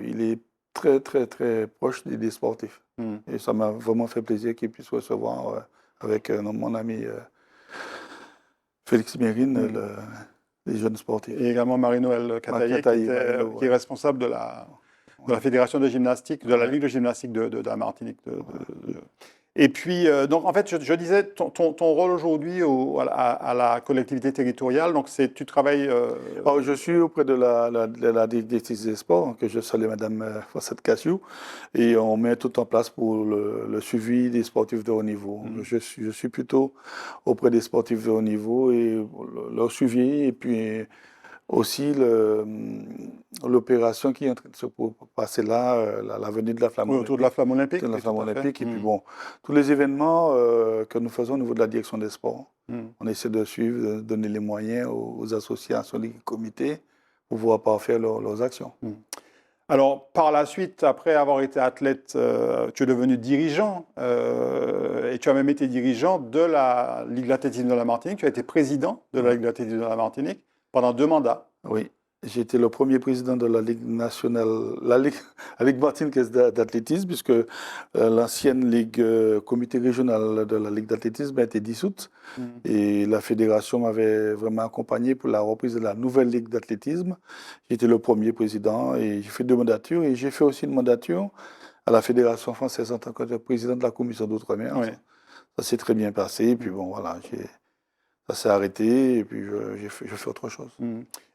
il est très, très, très proche des sportifs. Et ça m'a vraiment fait plaisir qu'il puisse recevoir avec mon ami Félix Mérine, les jeunes sportifs. Et également Marie-Noël Cataillé, qui est responsable de la Fédération de gymnastique, de la Ligue de gymnastique de la Martinique. Et puis, donc en fait, je disais, ton rôle aujourd'hui à la collectivité territoriale, donc tu travailles... Alors, je suis auprès de la directrice des sports, que je salue, Madame Fossette Cassiou, et on met tout en place pour le suivi des sportifs de haut niveau. Je suis plutôt auprès des sportifs de haut niveau et leur suivi, et puis aussi l'opération qui est en train de se passer là, l'avenue de la Flamme Olympique. Autour de la Flamme Olympique. De la Flamme Olympique. Et puis bon, tous les événements que nous faisons au niveau de la direction des sports, on essaie de suivre, de donner les moyens aux associations, les comités, pour pouvoir parfaire leurs actions. Alors, par la suite, après avoir été athlète, tu es devenu dirigeant et tu as même été dirigeant de la Ligue d'athlétisme de la Martinique. Tu as été président de la Ligue d'athlétisme de la Martinique pendant 2 mandats. Oui, j'ai été le premier président de la Ligue nationale, la Ligue martiniquaise d'athlétisme, puisque l'ancienne Ligue comité régional de la Ligue d'athlétisme a été dissoute. Et la fédération m'avait vraiment accompagné pour la reprise de la nouvelle Ligue d'athlétisme. J'étais le premier président et j'ai fait 2 mandatures. Et j'ai fait aussi une mandature à la Fédération française en tant que président de la commission d'outre-mer. Oui. Ça s'est très bien passé. Et puis bon, voilà, ça s'est arrêté et puis je fais autre chose.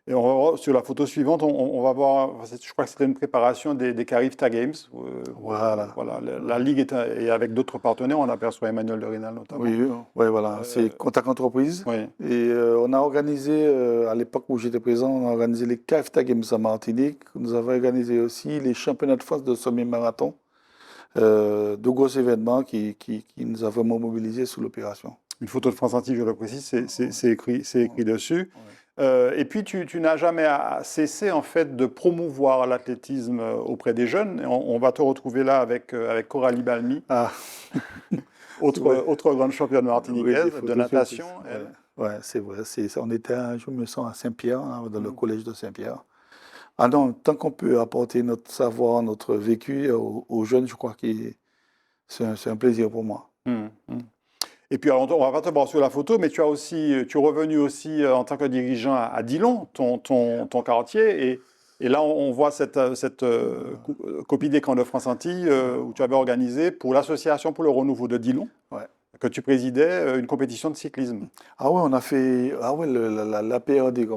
Et on va voir, sur la photo suivante, on va voir, je crois que c'était une préparation des Carifta Games. Voilà. La Ligue et avec d'autres partenaires, on aperçoit Emmanuel de Rénal notamment. Oui, voilà. C'est Contact Entreprise. Oui. Et on a organisé, à l'époque où j'étais présent, on a organisé les Carifta Games en Martinique. Nous avons organisé aussi les championnats de France de semi-marathon. 2 gros événements qui nous ont vraiment mobilisés sous l'opération. Une photo de France Antilles, je le précise, c'est écrit dessus. Et puis, tu n'as jamais cessé en fait de promouvoir l'athlétisme auprès des jeunes. Et on va te retrouver là avec Coralie Balmy, autre grande championne martiniquaise de natation. Oui, c'est vrai. On était, je me sens, à Saint-Pierre, dans le collège de Saint-Pierre. Ah non, tant qu'on peut apporter notre savoir, notre vécu aux jeunes, je crois que c'est un plaisir pour moi. Et puis, alors, on va pas te voir sur la photo, mais tu es revenu aussi en tant que dirigeant à Dillon, ton quartier, et Et là, on voit cette copie d'écran de France Antilles où tu avais organisé pour l'Association pour le renouveau de Dillon, Ouais. que tu présidais, une compétition de cyclisme. Ah ouais, on a fait la PRD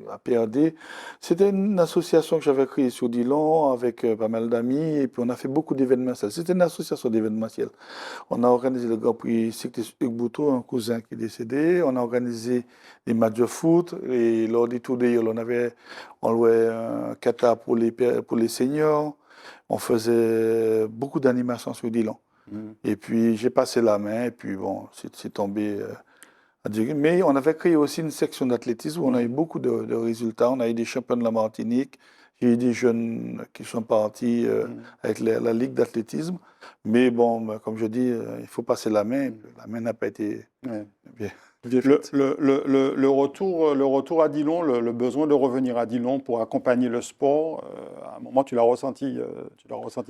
la PRD. C'était une association que j'avais créée sur Dillon avec pas mal d'amis et puis on a fait beaucoup d'événementiels. C'était une association d'événementiels. On a organisé le Grand Prix cycliste Hugues Bouteau, un cousin qui est décédé. On a organisé des matchs de foot et lors des Tours de Yole, on louait un kata pour les seniors. On faisait beaucoup d'animations sur Dillon. Et puis j'ai passé la main et puis bon, c'est tombé à dire. Mais on avait créé aussi une section d'athlétisme où on a eu beaucoup de résultats. On a eu des champions de la Martinique. J'ai eu des jeunes qui sont partis avec la ligue d'athlétisme. Mais bon, comme je dis, il faut passer la main. La main n'a pas été bien faite. Le retour à Dillon, le besoin de revenir à Dillon pour accompagner le sport, à un moment, tu l'as ressenti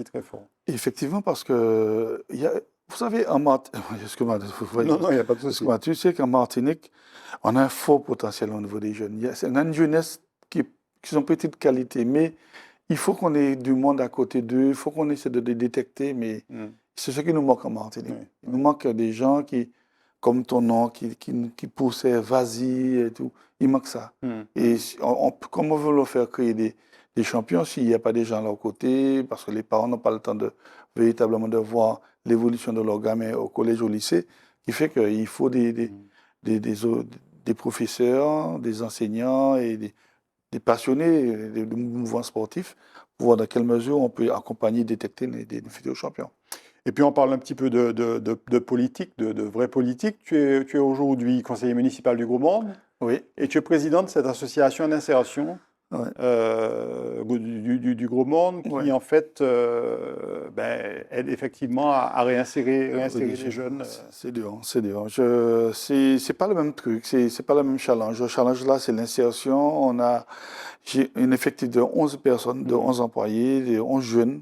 très fort. Effectivement, parce que, vous savez, excuse-moi, Non, il n'y a pas de souci. tu sais qu'en Martinique, on a un fort potentiel au niveau des jeunes. On a une jeunesse qui sont petites qualités, mais il faut qu'on ait du monde à côté d'eux, il faut qu'on essaie de les détecter, mais c'est ce qui nous manque en Martinique. Il nous manque des gens qui, comme ton nom, qui poussaient, vas-y et tout. Il manque ça. Et comme on veut leur faire créer des champions, s'il n'y a pas des gens à leur côté, parce que les parents n'ont pas le temps véritablement de voir l'évolution de leurs gamins au collège, au lycée, qui fait qu'il faut des professeurs, des enseignants et des passionnés du mouvement sportif pour voir dans quelle mesure on peut accompagner, détecter des futurs champions. Et puis on parle un petit peu de politique, de vraie politique. Tu es aujourd'hui conseiller municipal du Gros Monde. Oui. Et tu es président de cette association d'insertion du Gros Monde qui en fait aide effectivement à réinsérer les jeunes. C'est dur. C'est pas le même truc, c'est pas le même challenge. Le challenge là, c'est l'insertion. J'ai un effectif de 11 personnes, de 11 employés, de 11 jeunes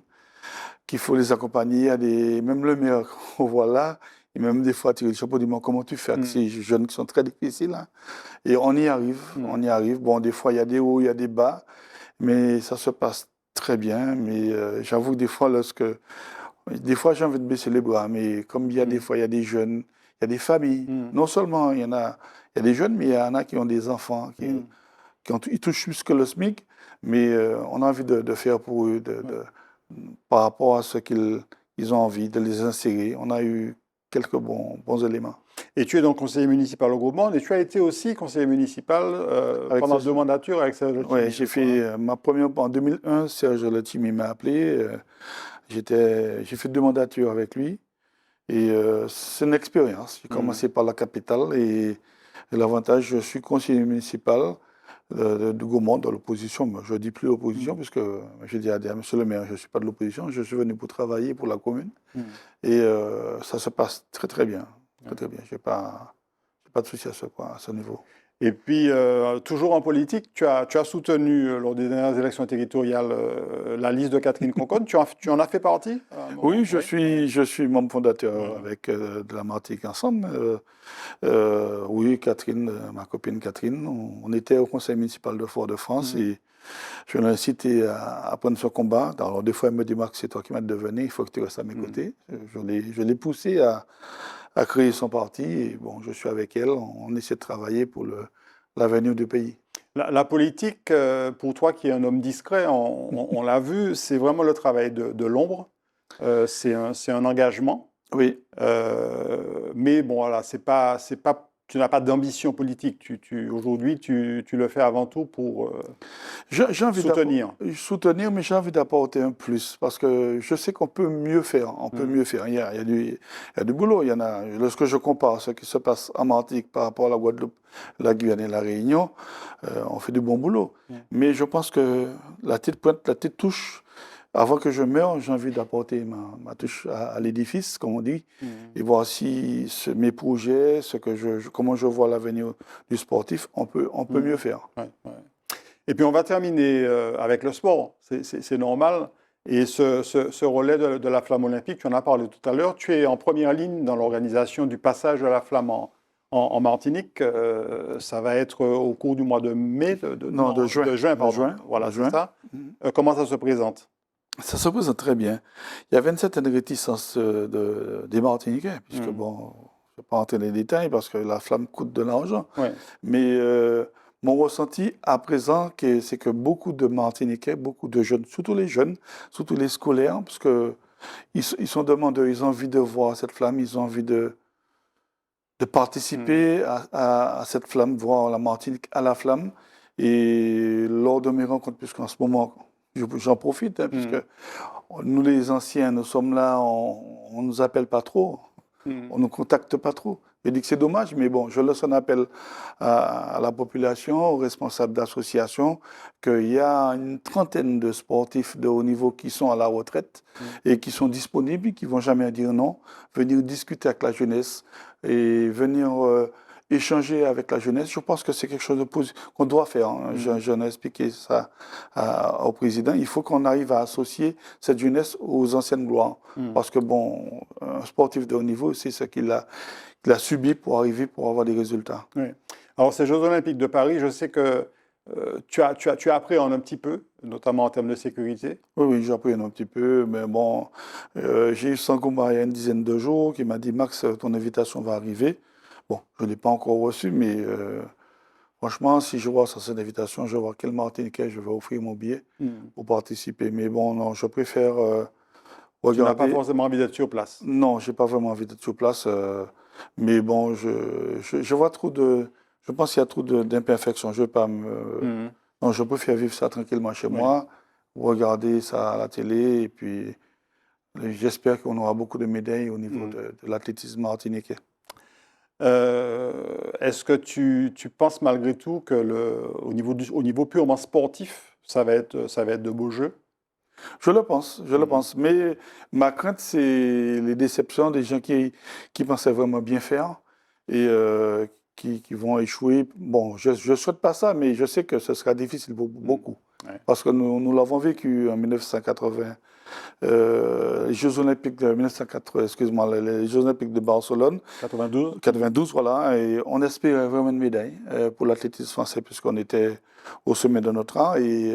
qu'il faut les accompagner. Même le maire qu'on voit là, et même des fois, tu dis, comment tu fais avec ces jeunes qui sont très difficiles. Hein. Et on y arrive. Bon, des fois, il y a des hauts, il y a des bas, mais ça se passe très bien. Mais j'avoue que des fois, j'ai envie de baisser les bras. Mais comme des fois, il y a des jeunes, il y a des familles. Non seulement il y a des jeunes, mais il y en a qui ont des enfants, ils touchent plus que le SMIC, mais on a envie de faire pour eux, par rapport à ce qu'ils ont envie, de les insérer. On a eu quelques bons éléments. Et tu es donc conseiller municipal au Gros Monde et tu as été aussi conseiller municipal pendant 2 mandatures avec Serge Letchimy. Oui, j'ai fait ma première en 2001. Serge Letchimy m'a appelé. J'ai fait 2 mandatures avec lui. Et c'est une expérience. J'ai commencé par la capitale et l'avantage, je suis conseiller municipal du Gros Monde dans l'opposition. Je ne dis plus l'opposition puisque j'ai dit à monsieur le maire, je ne suis pas de l'opposition, je suis venu pour travailler pour la commune. Et ça se passe très très bien. Très bien. Je n'ai pas de souci à ce niveau. Et puis, toujours en politique, tu as soutenu, lors des dernières élections territoriales, la liste de Catherine Conconne. Tu en as fait partie? Oui, je suis membre fondateur avec de la Martinique Ensemble. Oui, Catherine, ma copine Catherine, on était au conseil municipal de Fort-de-France et je l'ai incité à prendre ce combat. Alors, des fois, elle me dit, Marc, c'est toi qui m'as devané, il faut que tu restes à mes côtés. Je l'ai poussé à créer son parti et bon, je suis avec elle. On essaie de travailler pour l'avenir du pays. La politique, pour toi qui es un homme discret, on l'a vu, c'est vraiment le travail de l'ombre. C'est un engagement. Oui. Mais bon, voilà, tu n'as pas d'ambition politique. Aujourd'hui, tu le fais avant tout pour soutenir. Soutenir, mais j'ai envie d'apporter un plus. Parce que je sais qu'on peut mieux faire. Il y a du boulot. Lorsque je compare ce qui se passe en Martinique par rapport à la Guadeloupe, la Guyane et la Réunion, on fait du bon boulot. Mais je pense que la petite touche, avant que je meure, j'ai envie d'apporter ma touche à l'édifice, comme on dit, et voir si mes projets, comment je vois l'avenir du sportif, on peut mieux faire. Ouais. Et puis on va terminer avec le sport, c'est normal. Et ce relais de la flamme olympique, tu en as parlé tout à l'heure, tu es en première ligne dans l'organisation du passage de la flamme en Martinique. Ça va être au cours du mois de mai, de juin. De juin, pardon. De juin. Voilà, De c'est juin. ça. Comment ça se présente? Ça se présente très bien. Il y avait une certaine réticence des Martiniquais, puisque bon, je ne vais pas entrer dans les détails parce que la flamme coûte de l'argent. Ouais. Mais mon ressenti à présent, c'est que beaucoup de Martiniquais, beaucoup de jeunes, surtout les scolaires, parce que ils sont demandeurs, ils ont envie de voir cette flamme, ils ont envie de participer à cette flamme, voir la Martinique à la flamme. Et lors de mes rencontres, puisqu'en ce moment, j'en profite, hein, puisque nous les anciens, nous sommes là, on ne nous appelle pas trop, on ne nous contacte pas trop. Je dis que c'est dommage, mais bon, je lance un appel à la population, aux responsables d'associations, qu'il y a une trentaine de sportifs de haut niveau qui sont à la retraite et qui sont disponibles, qui ne vont jamais dire non, venir discuter avec la jeunesse et venir échanger avec la jeunesse. Je pense que c'est quelque chose de positif qu'on doit faire. Hein. J'en ai expliqué ça au président. Il faut qu'on arrive à associer cette jeunesse aux anciennes gloires. Parce que, bon, un sportif de haut niveau, c'est ce qu'il a subi pour arriver, pour avoir des résultats. Oui. Alors, ces Jeux Olympiques de Paris, je sais que tu appréhendes un petit peu, notamment en termes de sécurité. Oui, j'appréhende un petit peu, mais bon, j'ai eu Sangouma il y a une dizaine de jours qui m'a dit « Max, ton invitation va arriver ». Bon, je ne l'ai pas encore reçue, mais franchement, si je vois sur cette invitation, je vois quel Martiniquais je vais offrir mon billet pour participer. Mais bon, non, je préfère regarder. Tu n'as pas forcément envie d'être sur place? Non, je n'ai pas vraiment envie d'être sur place. Mais bon, je vois trop de... Je pense qu'il y a trop d'imperfections. Je ne veux pas me... Non, je préfère vivre ça tranquillement chez moi, regarder ça à la télé, et puis j'espère qu'on aura beaucoup de médailles au niveau de l'athlétisme martiniquais. Est-ce que tu penses malgré tout que au niveau purement sportif, ça va être de beaux jeux? Je le pense. Mais ma crainte, c'est les déceptions des gens qui pensaient vraiment bien faire et qui vont échouer. Bon, je ne souhaite pas ça, mais je sais que ce sera difficile pour beaucoup. Parce que nous l'avons vécu en 1980. Les Jeux Olympiques de 1980, excuse-moi, les Jeux Olympiques de Barcelone. 92, voilà. Et on espérait vraiment une médaille pour l'athlétisme français, puisqu'on était au sommet de notre art. Et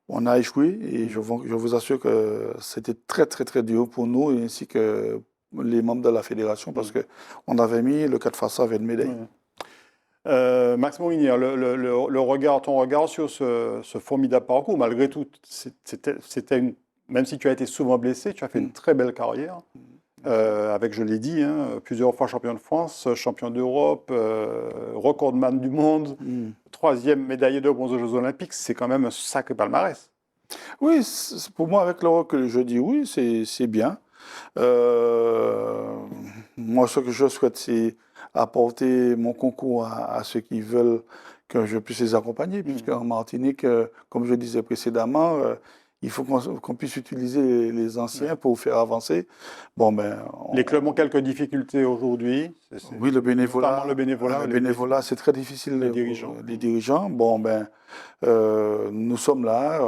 on a échoué. Et je vous assure que c'était très, très, très dur pour nous, et ainsi que les membres de la fédération, parce qu'on avait mis le 4x100 avec une médaille. Max Morinière, ton regard sur ce formidable parcours, malgré tout, même si tu as été souvent blessé, tu as fait une très belle carrière, avec, je l'ai dit, plusieurs fois champion de France, champion d'Europe, recordman du monde, 3e médaillé de bronze aux Jeux Olympiques, c'est quand même un sacré palmarès. Oui, pour moi, avec le recul, je dis oui, c'est bien. Moi, ce que je souhaite, c'est apporter mon concours à ceux qui veulent que je puisse les accompagner, puisqu'en Martinique, comme je disais précédemment, il faut qu'on puisse utiliser les anciens pour faire avancer. Bon, les clubs ont quelques difficultés aujourd'hui. Oui, le bénévolat. Le bénévolat, c'est très difficile. Les dirigeants. Bon, nous sommes là.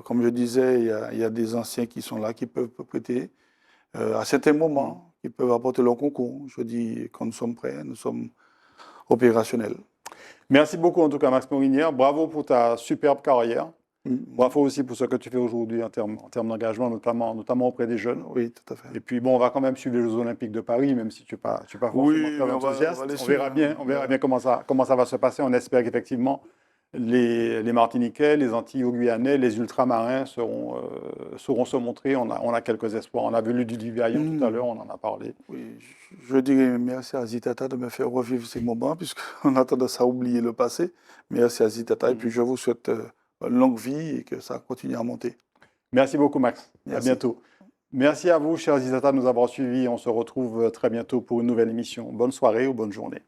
Comme je disais, il y a des anciens qui sont là, qui peuvent prêter à certains moments, qui peuvent apporter leur concours. Je dis, quand nous sommes prêts, nous sommes opérationnels. Merci beaucoup, en tout cas, Max Morinière. Bravo pour ta superbe carrière. Bravo aussi pour ce que tu fais aujourd'hui en termes d'engagement, notamment auprès des jeunes. Oui, tout à fait. Et puis, bon, on va quand même suivre les Jeux Olympiques de Paris, même si tu n'es pas forcément enthousiaste. On verra bien comment ça va se passer. On espère qu'effectivement, les Martiniquais, les Antilles-Guyanais, les Ultramarins sauront se montrer. On a quelques espoirs. On a vu Ludivine Vaillant tout à l'heure, on en a parlé. Oui, je dirais merci à Zitata de me faire revivre ces moments, puisqu'on a tendance à oublier le passé. Merci à Zitata, et puis je vous souhaite une longue vie et que ça continue à monter. Merci beaucoup, Max. Merci. À bientôt. Merci à vous, chers Zitata, de nous avoir suivis. On se retrouve très bientôt pour une nouvelle émission. Bonne soirée ou bonne journée.